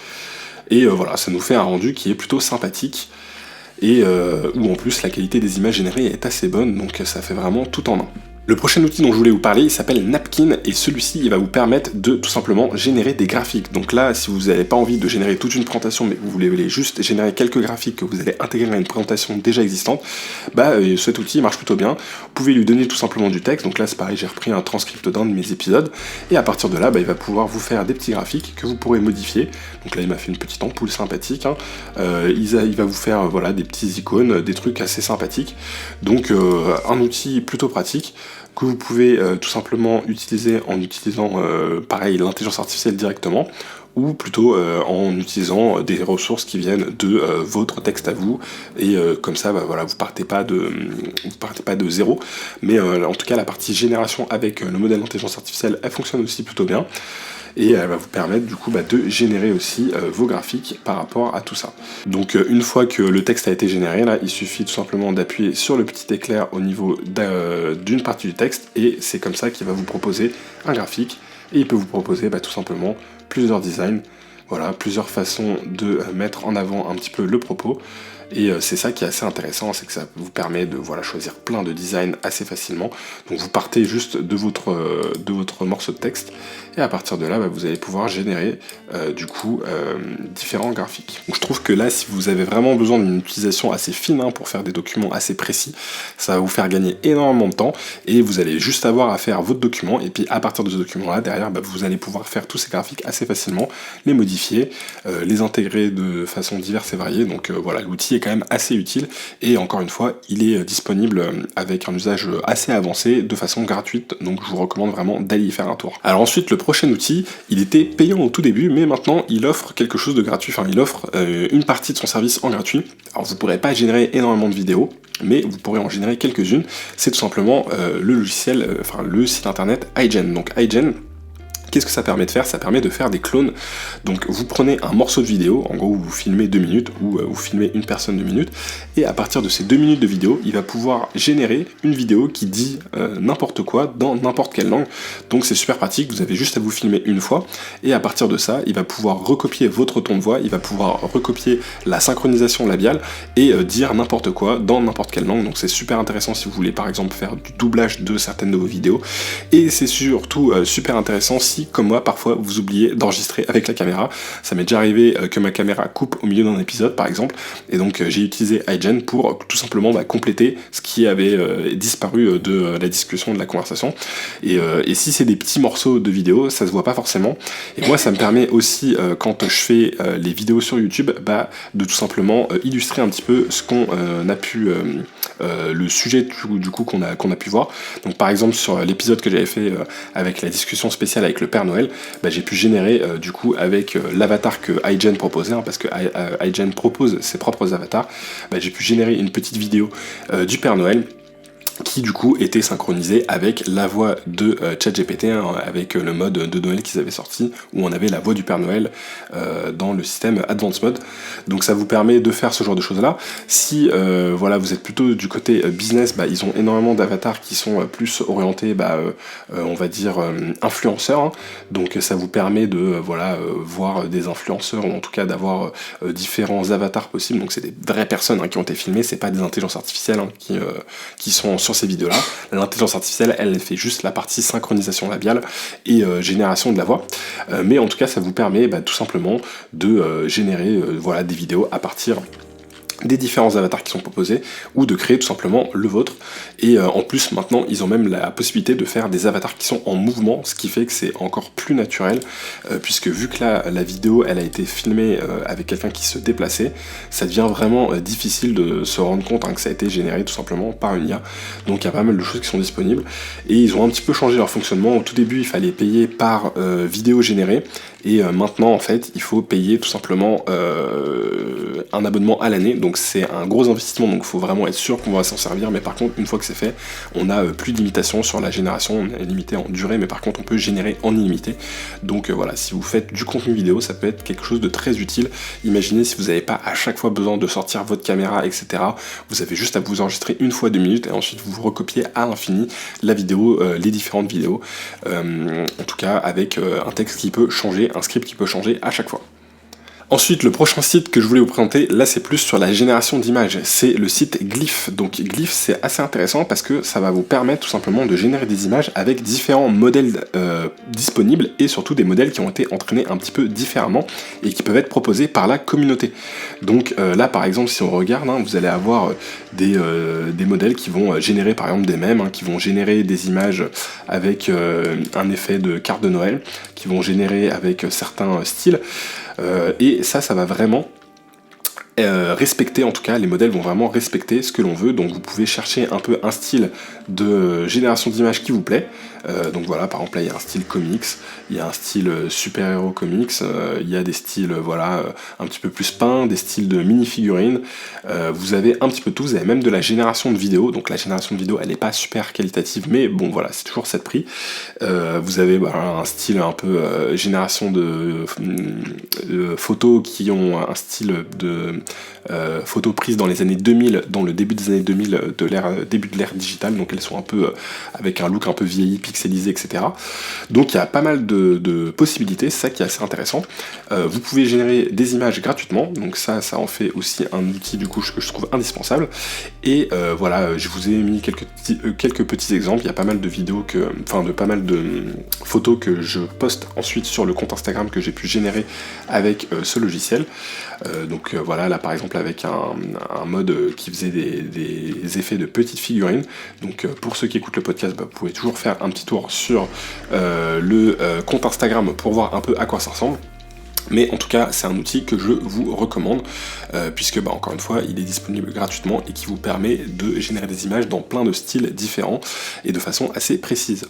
A: Et voilà, ça nous fait un rendu qui est plutôt sympathique et où en plus la qualité des images générées est assez bonne, donc ça fait vraiment tout en un. Le prochain outil dont je voulais vous parler, il s'appelle Napkin, et celui-ci, il va vous permettre de tout simplement générer des graphiques. Donc là, si vous n'avez pas envie de générer toute une présentation, mais vous voulez juste générer quelques graphiques que vous allez intégrer à une présentation déjà existante, bah cet outil marche plutôt bien. Vous pouvez lui donner tout simplement du texte. Donc là, c'est pareil, j'ai repris un transcript d'un de mes épisodes, et à partir de là, bah, il va pouvoir vous faire des petits graphiques que vous pourrez modifier. Donc là, il m'a fait une petite ampoule sympathique. Il va vous faire voilà, des petits icônes, des trucs assez sympathiques. Donc un outil plutôt pratique que vous pouvez tout simplement utiliser en utilisant pareil l'intelligence artificielle directement, ou plutôt en utilisant des ressources qui viennent de votre texte à vous, et comme ça bah, voilà, vous partez pas de zéro, mais en tout cas la partie génération avec le modèle d'intelligence artificielle elle fonctionne aussi plutôt bien. Et elle va vous permettre du coup de générer aussi vos graphiques par rapport à tout ça. Donc une fois que le texte a été généré, là il suffit tout simplement d'appuyer sur le petit éclair au niveau d'une partie du texte, et c'est comme ça qu'il va vous proposer un graphique, et il peut vous proposer tout simplement plusieurs designs, voilà, plusieurs façons de mettre en avant un petit peu le propos. Et c'est ça qui est assez intéressant, c'est que ça vous permet de choisir plein de designs assez facilement. Donc vous partez juste de votre morceau de texte, et à partir de là, vous allez pouvoir générer différents graphiques. Donc je trouve que là, si vous avez vraiment besoin d'une utilisation assez fine pour faire des documents assez précis, ça va vous faire gagner énormément de temps, et vous allez juste avoir à faire votre document, et puis à partir de ce document-là, derrière, vous allez pouvoir faire tous ces graphiques assez facilement, les modifier, les intégrer de façon diverse et variée. Donc voilà, l'outil est quand même assez utile, et encore une fois il est disponible avec un usage assez avancé de façon gratuite, donc je vous recommande vraiment d'aller y faire un tour. Alors ensuite le prochain outil, il était payant au tout début, mais maintenant il offre quelque chose de gratuit, enfin il offre une partie de son service en gratuit. Alors vous ne pourrez pas générer énormément de vidéos, mais vous pourrez en générer quelques-unes. C'est tout simplement le logiciel, le site internet iGen. Donc iGen, qu'est-ce que ça permet de faire? Ça permet de faire des clones. Donc vous prenez un morceau de vidéo, en gros vous filmez 2 minutes, ou vous filmez une personne 2 minutes, et à partir de ces 2 minutes de vidéo, il va pouvoir générer une vidéo qui dit n'importe quoi dans n'importe quelle langue. Donc c'est super pratique, vous avez juste à vous filmer une fois, et à partir de ça, il va pouvoir recopier votre ton de voix, il va pouvoir recopier la synchronisation labiale, et dire n'importe quoi dans n'importe quelle langue. Donc c'est super intéressant si vous voulez par exemple faire du doublage de certaines de vos vidéos, et c'est surtout super intéressant si, comme moi, parfois vous oubliez d'enregistrer avec la caméra. Ça m'est déjà arrivé que ma caméra coupe au milieu d'un épisode par exemple, et donc j'ai utilisé iGen pour tout simplement compléter ce qui avait disparu de la discussion, de la conversation. Et si c'est des petits morceaux de vidéo, ça se voit pas forcément, et moi ça me permet aussi quand je fais les vidéos sur YouTube de tout simplement illustrer un petit peu ce qu'on a pu le sujet du coup qu'on a pu voir. Donc par exemple sur l'épisode que j'avais fait avec la discussion spéciale avec le Père Noël, j'ai pu générer du coup avec l'avatar que iGen proposait, parce que iGen propose ses propres avatars, j'ai pu générer une petite vidéo du Père Noël qui du coup était synchronisé avec la voix de ChatGPT, avec le mode de Noël qu'ils avaient sorti, où on avait la voix du Père Noël dans le système Advanced Mode. Donc ça vous permet de faire ce genre de choses là. Si vous êtes plutôt du côté business, ils ont énormément d'avatars qui sont plus orientés on va dire influenceurs, donc ça vous permet de voir des influenceurs, ou en tout cas d'avoir différents avatars possibles. Donc c'est des vraies personnes qui ont été filmées, c'est pas des intelligences artificielles qui sont sur ces vidéos là. L'intelligence artificielle elle fait juste la partie synchronisation labiale et génération de la voix, mais en tout cas ça vous permet tout simplement de générer des vidéos à partir des différents avatars qui sont proposés, ou de créer tout simplement le vôtre. Et en plus maintenant ils ont même la possibilité de faire des avatars qui sont en mouvement, ce qui fait que c'est encore plus naturel, puisque vu que là la vidéo elle a été filmée avec quelqu'un qui se déplaçait, ça devient vraiment difficile de se rendre compte que ça a été généré tout simplement par une IA. Donc il y a pas mal de choses qui sont disponibles, et ils ont un petit peu changé leur fonctionnement. Au tout début il fallait payer par vidéo générée, et maintenant en fait il faut payer tout simplement un abonnement à l'année, donc c'est un gros investissement, donc il faut vraiment être sûr qu'on va s'en servir. Mais par contre une fois que c'est fait, on a plus de limitations sur la génération, on est limité en durée, mais par contre on peut générer en illimité. Donc voilà, si vous faites du contenu vidéo, ça peut être quelque chose de très utile. Imaginez si vous n'avez pas à chaque fois besoin de sortir votre caméra, etc. Vous avez juste à vous enregistrer une fois 2 minutes, et ensuite vous recopiez à l'infini la vidéo, les différentes vidéos, en tout cas avec un texte qui peut changer, un script qui peut changer à chaque fois. Ensuite, le prochain site que je voulais vous présenter, là c'est plus sur la génération d'images, c'est le site Glyph. Donc Glyph c'est assez intéressant parce que ça va vous permettre tout simplement de générer des images avec différents modèles disponibles, et surtout des modèles qui ont été entraînés un petit peu différemment et qui peuvent être proposés par la communauté. Donc là par exemple si on regarde, vous allez avoir des modèles qui vont générer par exemple des mèmes, qui vont générer des images avec un effet de carte de Noël, qui vont générer avec certains styles. Et ça va vraiment respecter, en tout cas les modèles vont vraiment respecter ce que l'on veut. Donc vous pouvez chercher un peu un style de génération d'images qui vous plaît. Donc voilà, par exemple là il y a un style comics, il y a un style super-héros comics, il y a des styles un petit peu plus peints, des styles de mini-figurines, vous avez un petit peu tout, vous avez même de la génération de vidéos. Donc la génération de vidéos elle n'est pas super qualitative, mais bon voilà, c'est toujours ça de prix. Vous avez un style un peu génération de photos qui ont un style de photos prises dans les années 2000, dans le début des années 2000 de début de l'ère digitale, donc elles sont un peu avec un look un peu vieilli, pixelisé, etc. Donc il y a pas mal de possibilités, c'est ça qui est assez intéressant. Vous pouvez générer des images gratuitement, donc ça en fait aussi un outil du coup que je trouve indispensable. Et voilà, je vous ai mis quelques petits exemples. Il y a pas mal de vidéos pas mal de photos que je poste ensuite sur le compte Instagram que j'ai pu générer avec ce logiciel. Donc voilà, là par exemple avec un mode qui faisait des effets de petites figurines. Donc pour ceux qui écoutent le podcast, vous pouvez toujours faire un petit tour sur le compte Instagram pour voir un peu à quoi ça ressemble. Mais en tout cas, c'est un outil que je vous recommande, puisque encore une fois, il est disponible gratuitement et qui vous permet de générer des images dans plein de styles différents et de façon assez précise.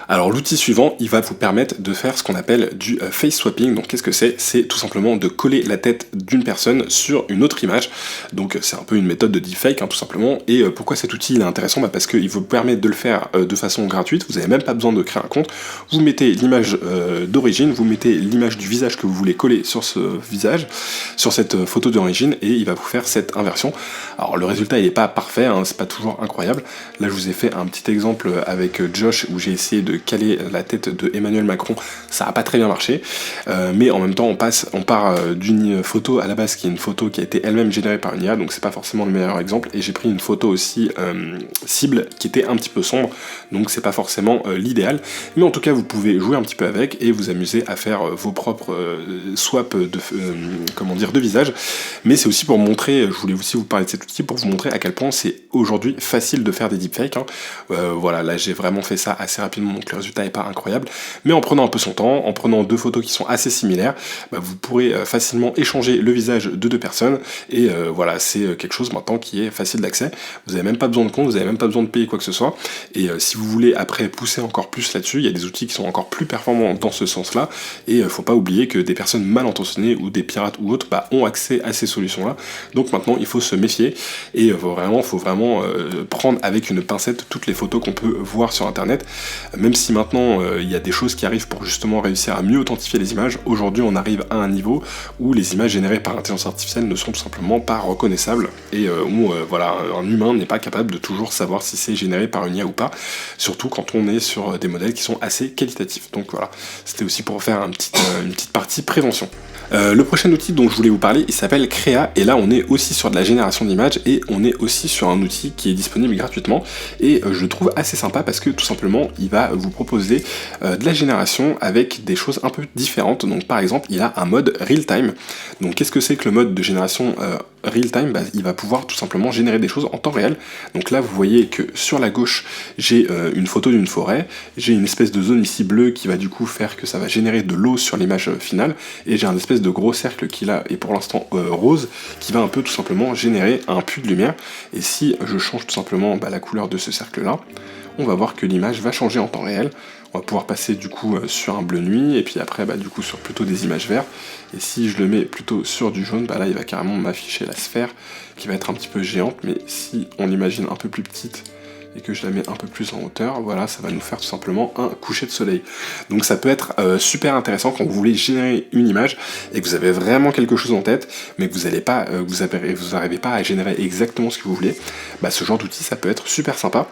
A: Alors l'outil suivant, il va vous permettre de faire ce qu'on appelle du face swapping. Donc qu'est-ce que c'est ? C'est tout simplement de coller la tête d'une personne sur une autre image. Donc c'est un peu une méthode de deepfake tout simplement. Et pourquoi cet outil il est intéressant ? Parce qu'il vous permet de le faire de façon gratuite. Vous n'avez même pas besoin de créer un compte. Vous mettez l'image d'origine, vous mettez l'image du visage que vous voulez coller sur ce visage, sur cette photo d'origine, et il va vous faire cette inversion. Alors le résultat il n'est pas parfait, c'est pas toujours incroyable. Là je vous ai fait un petit exemple avec Josh où j'ai essayé de caler la tête de Emmanuel Macron, ça n'a pas très bien marché, mais en même temps on part d'une photo à la base qui est une photo qui a été elle-même générée par une IA, donc c'est pas forcément le meilleur exemple, et j'ai pris une photo aussi cible qui était un petit peu sombre, donc c'est pas forcément l'idéal, mais en tout cas vous pouvez jouer un petit peu avec et vous amuser à faire vos propres swaps de visage. Mais c'est aussi pour montrer, je voulais aussi vous parler de cet outil pour vous montrer à quel point c'est aujourd'hui facile de faire des deepfakes. Voilà, là j'ai vraiment fait ça assez rapidement, donc le résultat n'est pas incroyable, mais en prenant un peu son temps, en prenant deux photos qui sont assez similaires, vous pourrez facilement échanger le visage de deux personnes, et voilà, c'est quelque chose maintenant qui est facile d'accès. Vous n'avez même pas besoin de compte, vous n'avez même pas besoin de payer quoi que ce soit, et si vous voulez après pousser encore plus là-dessus, il y a des outils qui sont encore plus performants dans ce sens-là, et faut pas oublier que des personnes mal intentionnées ou des pirates ou autres ont accès à ces solutions-là, donc maintenant il faut se méfier, et faut vraiment prendre avec une pincette toutes les photos qu'on peut voir sur internet, même si maintenant il y a des choses qui arrivent pour justement réussir à mieux authentifier les images. Aujourd'hui on arrive à un niveau où les images générées par intelligence artificielle ne sont tout simplement pas reconnaissables, et où voilà, un humain n'est pas capable de toujours savoir si c'est généré par une IA ou pas, surtout quand on est sur des modèles qui sont assez qualitatifs. Donc voilà, c'était aussi pour faire une petite partie prévention. Le prochain outil dont je voulais vous parler, il s'appelle Créa, et là on est aussi sur de la génération d'images, et on est aussi sur un outil qui est disponible gratuitement, et je le trouve assez sympa parce que tout simplement il va vous vous proposer de la génération avec des choses un peu différentes. Donc par exemple, il a un mode real time. Donc qu'est-ce que c'est que le mode de génération real time? Il va pouvoir tout simplement générer des choses en temps réel. Donc là, vous voyez que sur la gauche, j'ai une photo d'une forêt, j'ai une espèce de zone ici bleue qui va du coup faire que ça va générer de l'eau sur l'image finale, et j'ai un espèce de gros cercle qui là est pour l'instant rose, qui va un peu tout simplement générer un puits de lumière. Et si je change tout simplement la couleur de ce cercle là, on va voir que l'image va changer en temps réel. On va pouvoir passer du coup sur un bleu nuit, et puis après du coup sur plutôt des images vertes. Et si je le mets plutôt sur du jaune, là il va carrément m'afficher la sphère qui va être un petit peu géante, mais si on l'imagine un peu plus petite et que je la mets un peu plus en hauteur, voilà, ça va nous faire tout simplement un coucher de soleil. Donc ça peut être super intéressant quand vous voulez générer une image et que vous avez vraiment quelque chose en tête, mais que vous n'arrivez pas à générer exactement ce que vous voulez. Ce genre d'outil, ça peut être super sympa.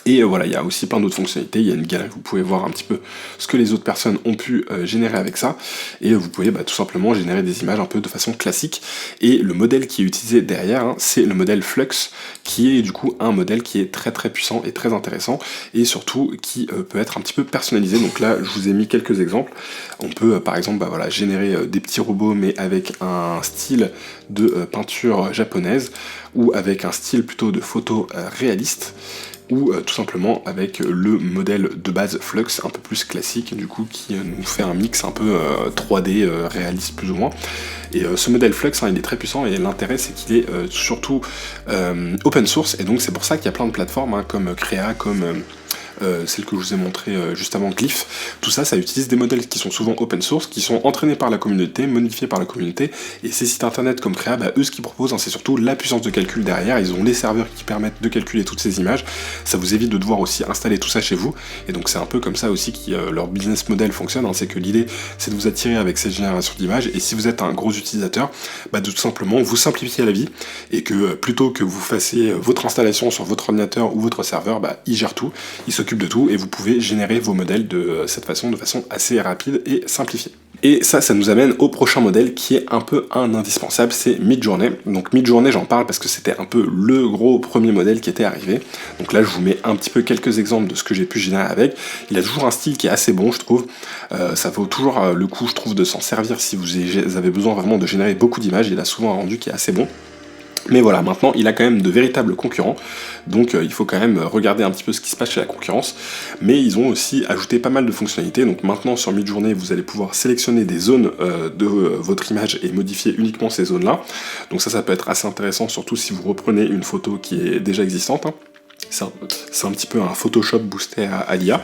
A: Et voilà, il y a aussi plein d'autres fonctionnalités, il y a une galerie, vous pouvez voir un petit peu ce que les autres personnes ont pu générer avec ça, et vous pouvez tout simplement générer des images un peu de façon classique. Et le modèle qui est utilisé derrière, c'est le modèle Flux, qui est du coup un modèle qui est très très puissant et très intéressant, et surtout qui peut être un petit peu personnalisé. Donc là, je vous ai mis quelques exemples. On peut par exemple générer des petits robots, mais avec un style de peinture japonaise, ou avec un style plutôt de photo réaliste, ou tout simplement avec le modèle de base Flux un peu plus classique, du coup qui nous fait un mix un peu 3D réaliste plus ou moins. Et ce modèle Flux, il est très puissant, et l'intérêt c'est qu'il est surtout open source, et donc c'est pour ça qu'il y a plein de plateformes comme Crea, comme celle que je vous ai montré juste avant, Glyph. Tout ça, ça utilise des modèles qui sont souvent open source, qui sont entraînés par la communauté, modifiés par la communauté, et ces sites internet comme Crea, eux ce qu'ils proposent, c'est surtout la puissance de calcul derrière. Ils ont les serveurs qui permettent de calculer toutes ces images, ça vous évite de devoir aussi installer tout ça chez vous, et donc c'est un peu comme ça aussi que leur business model fonctionne, c'est que l'idée c'est de vous attirer avec cette génération d'images, et si vous êtes un gros utilisateur, de tout simplement vous simplifier la vie, et que plutôt que vous fassiez votre installation sur votre ordinateur ou votre serveur, il gère tout, il s'occupe de tout, et vous pouvez générer vos modèles de cette façon, de façon assez rapide et simplifiée. Et ça nous amène au prochain modèle qui est un peu un indispensable, c'est Midjourney. Donc Midjourney, j'en parle parce que c'était un peu le gros premier modèle qui était arrivé. Donc là, je vous mets un petit peu quelques exemples de ce que j'ai pu générer avec. Il a toujours un style qui est assez bon, je trouve. Ça vaut toujours le coup, je trouve, de s'en servir si vous avez besoin vraiment de générer beaucoup d'images. Il a souvent un rendu qui est assez bon. Mais voilà, maintenant il a quand même de véritables concurrents, donc il faut quand même regarder un petit peu ce qui se passe chez la concurrence. Mais ils ont aussi ajouté pas mal de fonctionnalités, donc maintenant sur Midjourney vous allez pouvoir sélectionner des zones de votre image et modifier uniquement ces zones là. Donc ça peut être assez intéressant, surtout si vous reprenez une photo qui est déjà existante. C'est un petit peu un Photoshop boosté à l'IA,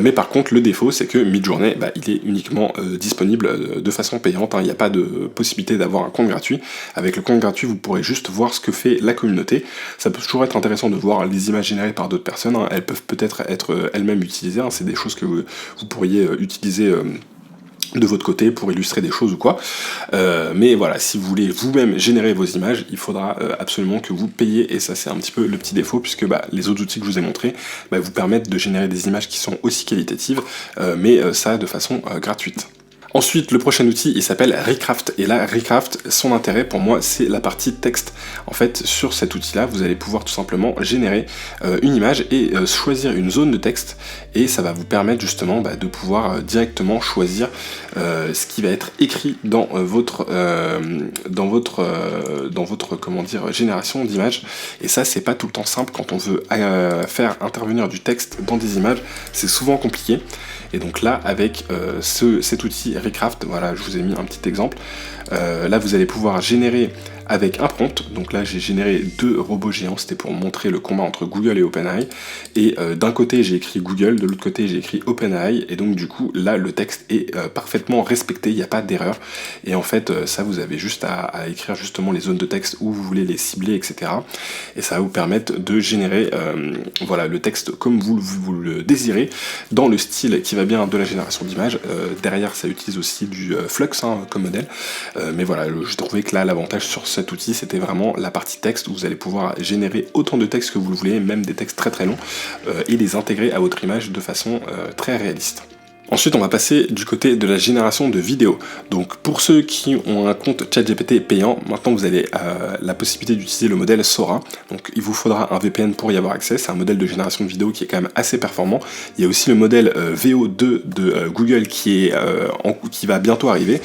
A: mais par contre le défaut c'est que Midjourney il est uniquement disponible de façon payante, il n'y a pas de possibilité d'avoir un compte gratuit. Avec le compte gratuit vous pourrez juste voir ce que fait la communauté. Ça peut toujours être intéressant de voir les images générées par d'autres personnes, elles peuvent peut-être être elles-mêmes utilisées, c'est des choses que vous pourriez utiliser de votre côté pour illustrer des choses ou quoi, mais voilà, si vous voulez vous-même générer vos images, il faudra absolument que vous payiez, et ça c'est un petit peu le petit défaut, puisque les autres outils que je vous ai montrés vous permettent de générer des images qui sont aussi qualitatives, mais ça de façon gratuite. Ensuite, le prochain outil, il s'appelle Recraft. Et là, Recraft, son intérêt pour moi, c'est la partie texte. En fait, sur cet outil-là, vous allez pouvoir tout simplement générer une image et choisir une zone de texte. Et ça va vous permettre justement de pouvoir directement choisir ce qui va être écrit dans votre génération d'images. Et ça, c'est pas tout le temps simple quand on veut faire intervenir du texte dans des images. C'est souvent compliqué. Et donc là, avec cet outil Recraft, voilà, je vous ai mis un petit exemple. Là, vous allez pouvoir générer avec un prompt. Donc là, j'ai généré 2 robots géants, c'était pour montrer le combat entre Google et OpenAI. Et d'un côté, j'ai écrit Google, de l'autre côté, j'ai écrit OpenAI. Et donc, du coup, là, le texte est parfaitement respecté, il n'y a pas d'erreur. Et en fait, ça, vous avez juste à écrire justement les zones de texte où vous voulez les cibler, etc. Et ça va vous permettre de générer voilà, le texte comme vous le désirez, dans le style qui va bien de la génération d'images. Derrière, ça utilise aussi du Flux comme modèle. Mais voilà, je trouvais que là, l'avantage sur cet outil, c'était vraiment la partie texte, où vous allez pouvoir générer autant de textes que vous le voulez, même des textes très très longs, et les intégrer à votre image de façon très réaliste. Ensuite, on va passer du côté de la génération de vidéos. Donc pour ceux qui ont un compte ChatGPT payant, maintenant vous avez la possibilité d'utiliser le modèle Sora. Donc il vous faudra un VPN pour y avoir accès. C'est un modèle de génération de vidéos qui est quand même assez performant. Il y a aussi le modèle VO2 de Google qui va bientôt arriver.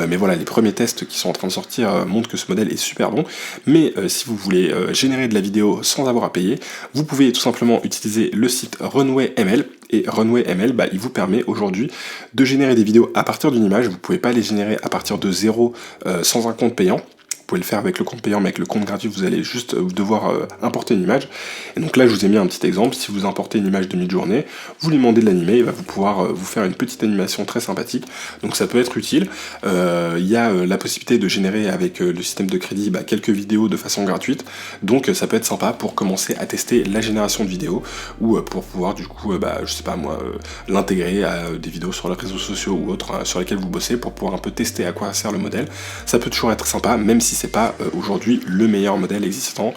A: Mais voilà, les premiers tests qui sont en train de sortir montrent que ce modèle est super bon. Mais si vous voulez générer de la vidéo sans avoir à payer, vous pouvez tout simplement utiliser le site Runway ML. Et Runway ML, il vous permet aujourd'hui de générer des vidéos à partir d'une image. Vous ne pouvez pas les générer à partir de zéro sans un compte payant. Vous pouvez le faire avec le compte payant, mais avec le compte gratuit, vous allez juste devoir importer une image. Et donc là, je vous ai mis un petit exemple. Si vous importez une image de mi-journée, vous lui demandez de l'animer, il va vous pouvoir vous faire une petite animation très sympathique. Donc ça peut être utile. Il y a la possibilité de générer avec le système de crédit quelques vidéos de façon gratuite. Donc ça peut être sympa pour commencer à tester la génération de vidéos ou pour pouvoir du coup, je sais pas moi, l'intégrer à des vidéos sur les réseaux sociaux ou autres sur lesquels vous bossez pour pouvoir un peu tester à quoi sert le modèle. Ça peut toujours être sympa, même si c'est pas aujourd'hui le meilleur modèle existant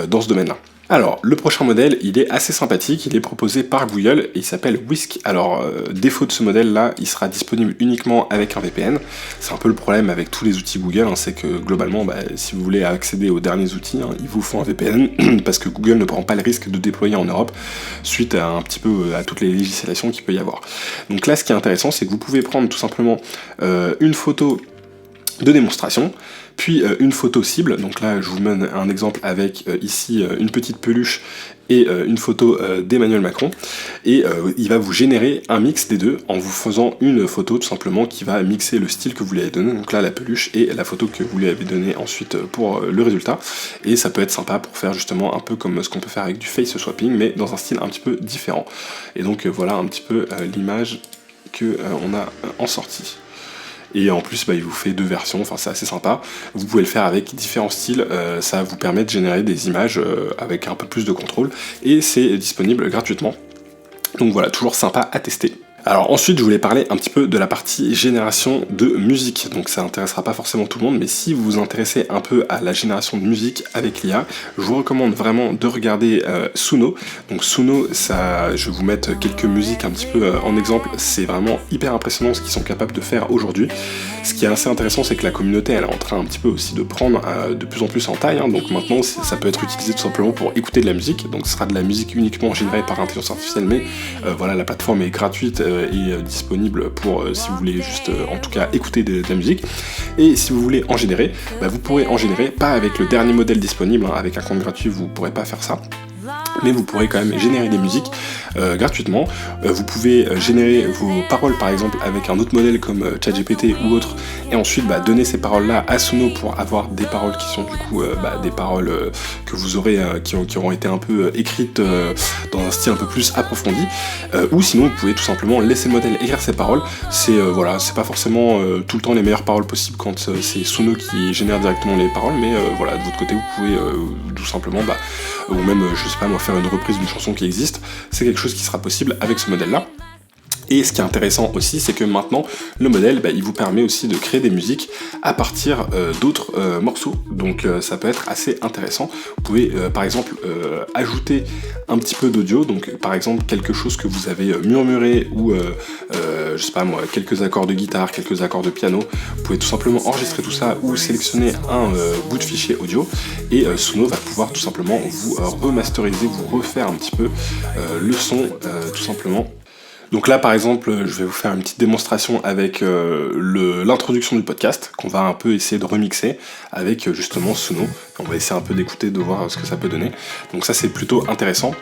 A: dans ce domaine-là. Alors, le prochain modèle, il est assez sympathique, il est proposé par Google et il s'appelle Whisk. Alors, défaut de ce modèle-là, il sera disponible uniquement avec un VPN. C'est un peu le problème avec tous les outils Google, c'est que globalement, si vous voulez accéder aux derniers outils, il vous faut un VPN parce que Google ne prend pas le risque de déployer en Europe suite à un petit peu à toutes les législations qu'il peut y avoir. Donc là, ce qui est intéressant, c'est que vous pouvez prendre tout simplement une photo de démonstration, puis une photo cible. Donc là je vous donne un exemple avec ici une petite peluche et une photo d'Emmanuel Macron, et il va vous générer un mix des deux en vous faisant une photo tout simplement qui va mixer le style que vous lui avez donné, donc là la peluche et la photo que vous lui avez donnée ensuite pour le résultat. Et ça peut être sympa pour faire justement un peu comme ce qu'on peut faire avec du face swapping, mais dans un style un petit peu différent. Et donc voilà un petit peu l'image que on a en sortie. Et en plus, il vous fait deux versions, c'est assez sympa. Vous pouvez le faire avec différents styles, ça vous permet de générer des images avec un peu plus de contrôle, et c'est disponible gratuitement. Donc voilà, toujours sympa à tester. Alors ensuite, je voulais parler un petit peu de la partie génération de musique. Donc ça intéressera pas forcément tout le monde, mais si vous vous intéressez un peu à la génération de musique avec l'IA, je vous recommande vraiment de regarder Suno. Donc Suno, je vais vous mettre quelques musiques un petit peu en exemple. C'est vraiment hyper impressionnant ce qu'ils sont capables de faire aujourd'hui. Ce qui est assez intéressant, c'est que la communauté, elle est en train un petit peu aussi de prendre de plus en plus en taille. Donc maintenant, ça peut être utilisé tout simplement pour écouter de la musique. Donc ce sera de la musique uniquement générée par intelligence artificielle, mais voilà, la plateforme est gratuite et disponible pour si vous voulez juste en tout cas écouter de la musique. Et si vous voulez en générer, vous pourrez en générer, pas avec le dernier modèle disponible, avec un compte gratuit vous pourrez pas faire ça, mais vous pourrez quand même générer des musiques gratuitement. Vous pouvez générer vos paroles par exemple avec un autre modèle comme ChatGPT ou autre, et ensuite donner ces paroles là à Suno pour avoir des paroles qui sont du coup des paroles que vous aurez qui auront été un peu écrites dans un style un peu plus approfondi, ou sinon vous pouvez tout simplement laisser le modèle écrire ses paroles. C'est pas forcément tout le temps les meilleures paroles possibles quand c'est Suno qui génère directement les paroles, mais voilà, de votre côté vous pouvez tout simplement ou même je sais pas moi, faire une reprise d'une chanson qui existe. C'est quelque chose qui sera possible avec ce modèle là. Et ce qui est intéressant aussi, c'est que maintenant, le modèle, il vous permet aussi de créer des musiques à partir d'autres morceaux. Donc ça peut être assez intéressant. Vous pouvez par exemple ajouter un petit peu d'audio, donc par exemple quelque chose que vous avez murmuré ou je sais pas moi, quelques accords de guitare, quelques accords de piano. Vous pouvez tout simplement enregistrer tout ça ou sélectionner un bout de fichier audio, et Suno va pouvoir tout simplement vous remasteriser, vous refaire un petit peu le son tout simplement. Donc là par exemple je vais vous faire une petite démonstration avec l'introduction du podcast qu'on va un peu essayer de remixer avec justement Suno. On va essayer un peu d'écouter, de voir ce que ça peut donner. Donc ça c'est plutôt intéressant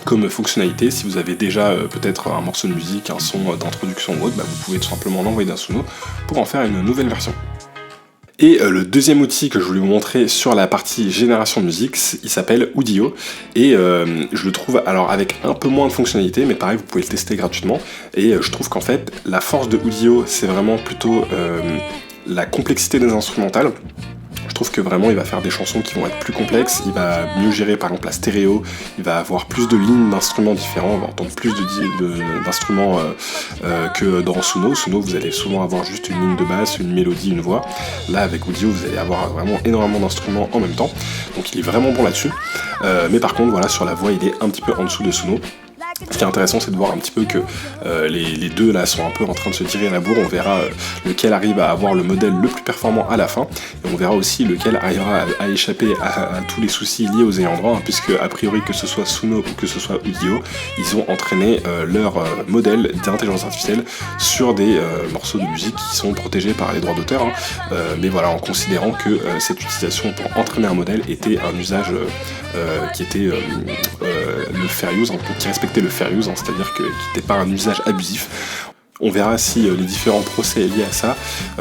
A: comme fonctionnalité. Si vous avez déjà peut-être un morceau de musique, un son d'introduction ou autre, vous pouvez tout simplement l'envoyer dans Suno pour en faire une nouvelle version. Et le deuxième outil que je voulais vous montrer sur la partie génération de musique, il s'appelle Udio, et je le trouve alors avec un peu moins de fonctionnalités, mais pareil vous pouvez le tester gratuitement, et je trouve qu'en fait la force de Udio c'est vraiment plutôt la complexité des instrumentales. Je trouve que vraiment il va faire des chansons qui vont être plus complexes, il va mieux gérer par exemple la stéréo, il va avoir plus de lignes d'instruments différents, on va entendre plus d'instruments que dans Suno. Suno vous allez souvent avoir juste une ligne de basse, une mélodie, une voix. Là avec Udio vous allez avoir vraiment énormément d'instruments en même temps, donc il est vraiment bon là-dessus. Mais par contre voilà, sur la voix il est un petit peu en dessous de Suno. Ce qui est intéressant, c'est de voir un petit peu que les deux là sont un peu en train de se tirer à la bourre. On verra lequel arrive à avoir le modèle le plus performant à la fin, et on verra aussi lequel arrivera à échapper à tous les soucis liés aux ayants droit, hein, puisque a priori que ce soit Suno ou que ce soit Udio, ils ont entraîné leur modèle d'intelligence artificielle sur des morceaux de musique qui sont protégés par les droits d'auteur, hein, mais voilà, en considérant que cette utilisation pour entraîner un modèle était un usage qui était le fair use, hein, qui respectait le fair use, hein, c'est-à-dire qui n'était pas un usage abusif. On verra si les différents procès liés à ça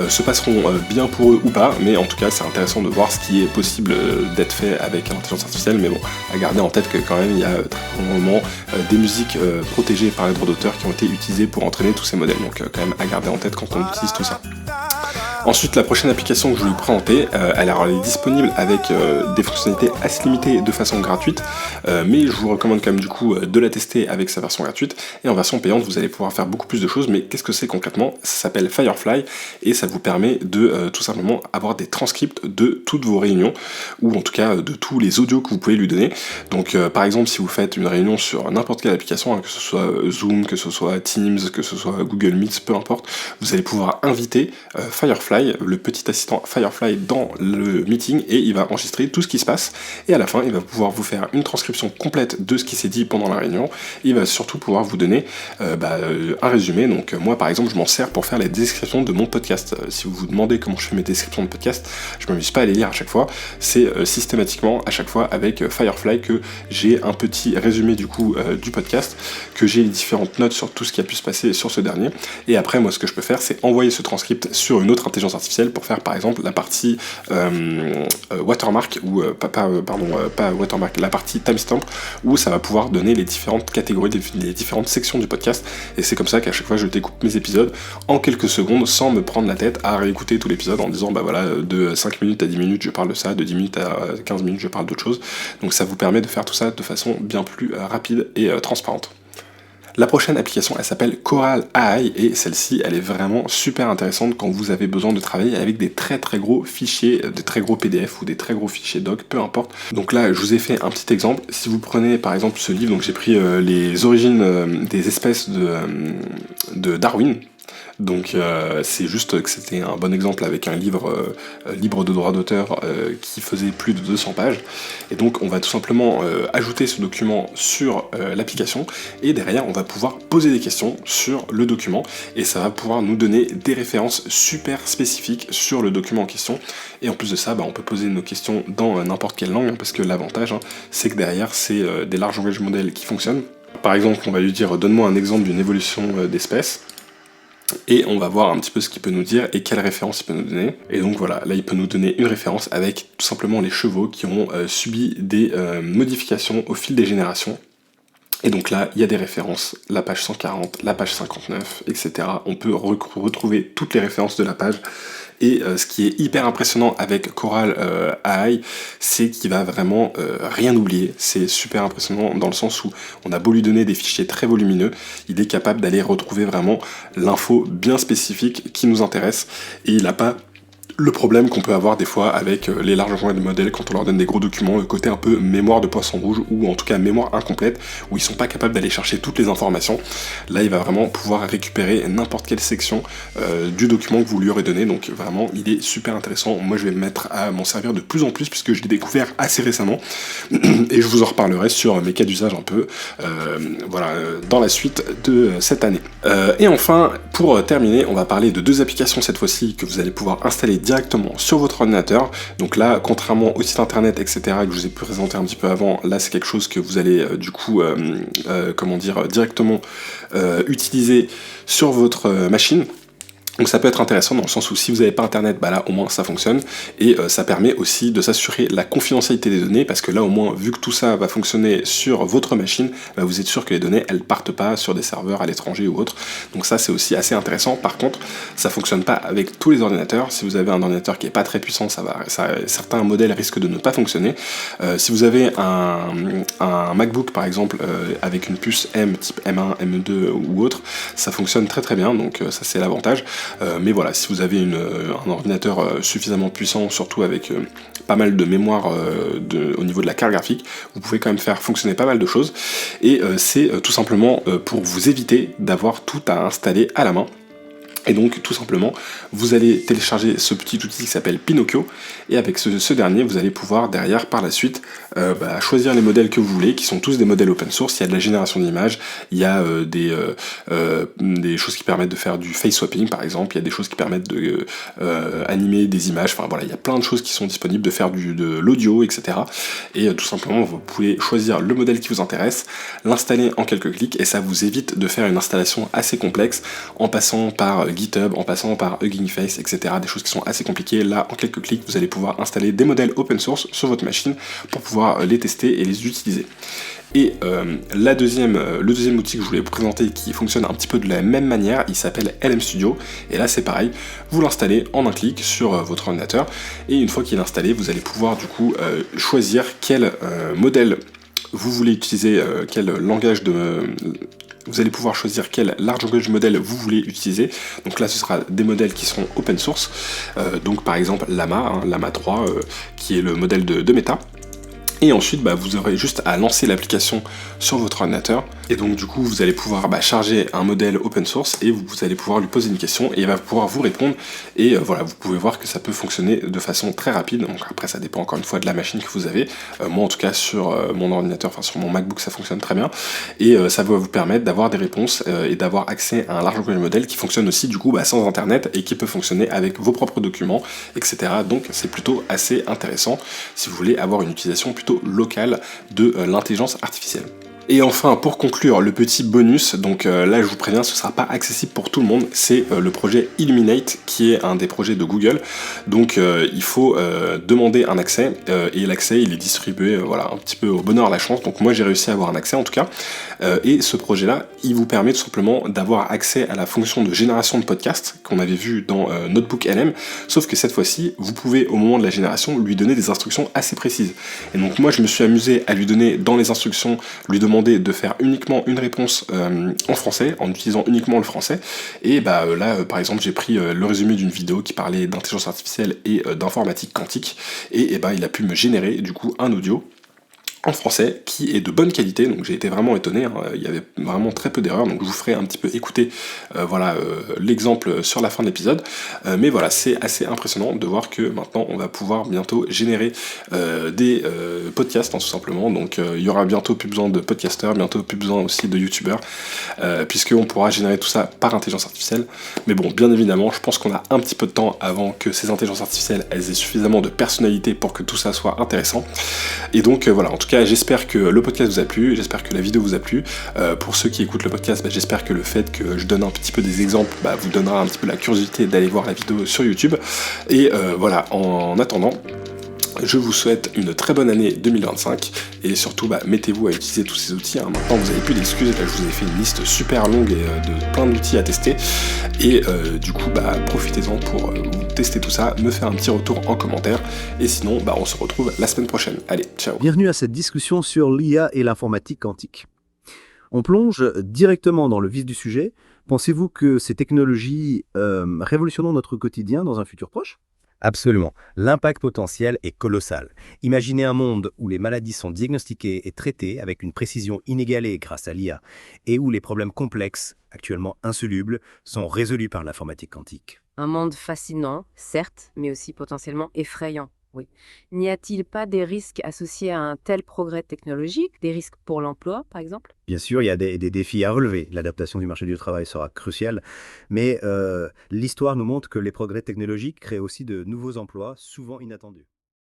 A: se passeront bien pour eux ou pas, mais en tout cas c'est intéressant de voir ce qui est possible d'être fait avec l'intelligence artificielle, mais bon, à garder en tête que quand même il y a très probablement des musiques protégées par les droits d'auteur qui ont été utilisées pour entraîner tous ces modèles, donc quand même à garder en tête quand on utilise tout ça. Ensuite, la prochaine application que je vais vous présenter, elle est disponible avec des fonctionnalités assez limitées de façon gratuite, mais je vous recommande quand même du coup de la tester avec sa version gratuite, et en version payante vous allez pouvoir faire beaucoup plus de choses. Mais qu'est-ce que c'est concrètement? Ça s'appelle Firefly, et ça vous permet de tout simplement avoir des transcripts de toutes vos réunions, ou en tout cas de tous les audios que vous pouvez lui donner. Donc par exemple, si vous faites une réunion sur n'importe quelle application, hein, que ce soit Zoom, que ce soit Teams, que ce soit Google Meet, peu importe, vous allez pouvoir inviter Firefly, le petit assistant Firefly, dans le meeting, et il va enregistrer tout ce qui se passe, et à la fin il va pouvoir vous faire une transcription complète de ce qui s'est dit pendant la réunion, et il va surtout pouvoir vous donner un résumé. Donc moi par exemple je m'en sers pour faire les descriptions de mon podcast. Si vous vous demandez comment je fais mes descriptions de podcast, je m'amuse pas à les lire à chaque fois, c'est systématiquement à chaque fois avec Firefly que j'ai un petit résumé du coup du podcast, que j'ai les différentes notes sur tout ce qui a pu se passer sur ce dernier, et après moi ce que je peux faire c'est envoyer ce transcript sur une autre intelligence artificielle pour faire par exemple la partie watermark, ou pas watermark, la partie timestamp, où ça va pouvoir donner les différentes catégories, les différentes sections du podcast, et c'est comme ça qu'à chaque fois je découpe mes épisodes en quelques secondes sans me prendre la tête à réécouter tout l'épisode en disant bah voilà, de 5 minutes à 10 minutes je parle de ça, de 10 minutes à 15 minutes je parle d'autre chose. Donc ça vous permet de faire tout ça de façon bien plus rapide et transparente. La prochaine application, elle s'appelle Coral AI, et celle-ci, elle est vraiment super intéressante quand vous avez besoin de travailler avec des très très gros fichiers, des très gros PDF ou des très gros fichiers doc, peu importe. Donc là, je vous ai fait un petit exemple. Si vous prenez par exemple ce livre, donc j'ai pris les origines des espèces de Darwin. Donc c'est juste que c'était un bon exemple avec un livre libre de droit d'auteur qui faisait plus de 200 pages, et donc on va tout simplement ajouter ce document sur l'application, et derrière on va pouvoir poser des questions sur le document, et ça va pouvoir nous donner des références super spécifiques sur le document en question. Et en plus de ça, on peut poser nos questions dans n'importe quelle langue, hein, parce que l'avantage c'est que derrière c'est des large language models qui fonctionnent. Par exemple, on va lui dire donne-moi un exemple d'une évolution d'espèce, et on va voir un petit peu ce qu'il peut nous dire et quelle référence il peut nous donner. Et donc voilà, là il peut nous donner une référence avec tout simplement les chevaux qui ont subi des modifications au fil des générations. Et donc là, il y a des références, la page 140, la page 59, etc. On peut retrouver toutes les références de la page. Et ce qui est hyper impressionnant avec Coral AI, c'est qu'il va vraiment rien oublier. C'est super impressionnant dans le sens où on a beau lui donner des fichiers très volumineux, il est capable d'aller retrouver vraiment l'info bien spécifique qui nous intéresse, et il n'a pas le problème qu'on peut avoir des fois avec les larges langages modèles quand on leur donne des gros documents, le côté un peu mémoire de poisson rouge, ou en tout cas mémoire incomplète, où ils sont pas capables d'aller chercher toutes les informations. Là il va vraiment pouvoir récupérer n'importe quelle section du document que vous lui aurez donné, donc vraiment il est super intéressant. Moi je vais me mettre à m'en servir de plus en plus puisque je l'ai découvert assez récemment et je vous en reparlerai sur mes cas d'usage un peu dans la suite de cette année. Et enfin, pour terminer, on va parler de deux applications cette fois-ci que vous allez pouvoir installer directement sur votre ordinateur. Donc là, contrairement au site internet, etc., que je vous ai présenté un petit peu avant, là c'est quelque chose que vous allez directement utiliser sur votre machine. Donc ça peut être intéressant dans le sens où si vous n'avez pas internet, là au moins ça fonctionne, et ça permet aussi de s'assurer la confidentialité des données, parce que là au moins vu que tout ça va fonctionner sur votre machine, vous êtes sûr que les données elles partent pas sur des serveurs à l'étranger ou autre. Donc ça c'est aussi assez intéressant. Par contre ça fonctionne pas avec tous les ordinateurs. Si vous avez un ordinateur qui est pas très puissant, certains modèles risquent de ne pas fonctionner. Si vous avez un MacBook par exemple avec une puce M type M1, M2 ou autre, ça fonctionne très très bien, donc ça c'est l'avantage. Mais voilà, si vous avez un ordinateur suffisamment puissant, surtout avec pas mal de mémoire au niveau de la carte graphique, vous pouvez quand même faire fonctionner pas mal de choses. Et c'est tout simplement pour vous éviter d'avoir tout à installer à la main. Et donc tout simplement, vous allez télécharger ce petit outil qui s'appelle Pinocchio, et avec ce dernier, vous allez pouvoir derrière, par la suite, choisir les modèles que vous voulez, qui sont tous des modèles open source. Il y a de la génération d'images, il y a des choses qui permettent de faire du face swapping par exemple, il y a des choses qui permettent de animer des images, enfin voilà, il y a plein de choses qui sont disponibles, de faire de l'audio, etc. Et tout simplement, vous pouvez choisir le modèle qui vous intéresse, l'installer en quelques clics, et ça vous évite de faire une installation assez complexe en passant par GitHub, en passant par Hugging Face, etc. Des choses qui sont assez compliquées. Là, en quelques clics, vous allez pouvoir installer des modèles open source sur votre machine pour pouvoir les tester et les utiliser. Et le deuxième outil que je voulais vous présenter qui fonctionne un petit peu de la même manière, il s'appelle LM Studio. Et là, c'est pareil, vous l'installez en un clic sur votre ordinateur. Et une fois qu'il est installé, vous allez pouvoir du coup choisir quel modèle vous voulez utiliser, quel langage vous allez pouvoir choisir quel large language model vous voulez utiliser. Donc là, ce sera des modèles qui seront open source. Donc par exemple Llama, Llama 3, qui est le modèle de Meta. Et ensuite, vous aurez juste à lancer l'application sur votre ordinateur. Et donc du coup, vous allez pouvoir charger un modèle open source et vous allez pouvoir lui poser une question et il va pouvoir vous répondre. Et voilà, vous pouvez voir que ça peut fonctionner de façon très rapide. Donc après, ça dépend encore une fois de la machine que vous avez. Moi, en tout cas, sur mon ordinateur, enfin sur mon MacBook, ça fonctionne très bien. Et ça va vous permettre d'avoir des réponses et d'avoir accès à un large language model qui fonctionne aussi du coup sans Internet et qui peut fonctionner avec vos propres documents, etc. Donc c'est plutôt assez intéressant si vous voulez avoir une utilisation plutôt locale de l'intelligence artificielle. Et enfin, pour conclure, le petit bonus, donc là je vous préviens, ce ne sera pas accessible pour tout le monde, c'est le projet Illuminate, qui est un des projets de Google. Donc il faut demander un accès, et l'accès il est distribué voilà, un petit peu au bonheur à la chance. Donc moi j'ai réussi à avoir un accès en tout cas, et ce projet-là, il vous permet tout simplement d'avoir accès à la fonction de génération de podcast qu'on avait vu dans Notebook LM, sauf que cette fois-ci, vous pouvez au moment de la génération lui donner des instructions assez précises. Et donc moi je me suis amusé à lui donner dans les instructions, lui demander de faire uniquement une réponse en français, en utilisant uniquement le français. Et là, par exemple, j'ai pris le résumé d'une vidéo qui parlait d'intelligence artificielle et d'informatique quantique, et il a pu me générer du coup un audio en français qui est de bonne qualité, donc j'ai été vraiment étonné, il y avait vraiment très peu d'erreurs, donc je vous ferai un petit peu écouter l'exemple sur la fin de l'épisode, mais voilà, c'est assez impressionnant de voir que maintenant on va pouvoir bientôt générer des podcasts tout simplement, donc il y aura bientôt plus besoin de podcasteurs, bientôt plus besoin aussi de youtubeurs, puisqu'on pourra générer tout ça par intelligence artificielle. Mais bon, bien évidemment, je pense qu'on a un petit peu de temps avant que ces intelligences artificielles elles aient suffisamment de personnalité pour que tout ça soit intéressant. Et donc voilà, en tout cas j'espère que le podcast vous a plu, j'espère que la vidéo vous a plu. Pour ceux qui écoutent le podcast, j'espère que le fait que je donne un petit peu des exemples vous donnera un petit peu la curiosité d'aller voir la vidéo sur YouTube. Et voilà, en attendant, je vous souhaite une très bonne année 2025 et surtout mettez-vous à utiliser tous ces outils. Maintenant vous n'avez plus d'excuses, là je vous ai fait une liste super longue de plein d'outils à tester et du coup profitez-en pour tester tout ça, me faire un petit retour en commentaire et sinon on se retrouve la semaine prochaine. Allez, ciao.
B: Bienvenue à cette discussion sur l'IA et l'informatique quantique. On plonge directement dans le vif du sujet. Pensez-vous que ces technologies révolutionneront notre quotidien dans un futur proche ?
C: Absolument. L'impact potentiel est colossal. Imaginez un monde où les maladies sont diagnostiquées et traitées avec une précision inégalée grâce à l'IA et où les problèmes complexes, actuellement insolubles, sont résolus par l'informatique quantique.
D: Un monde fascinant, certes, mais aussi potentiellement effrayant. Oui. N'y a-t-il pas des risques associés à un tel progrès technologique, des risques pour l'emploi, par exemple ?
C: Bien sûr, il y a des défis à relever. L'adaptation du marché du travail sera cruciale, mais l'histoire nous montre que les progrès technologiques créent aussi de nouveaux emplois, souvent inattendus.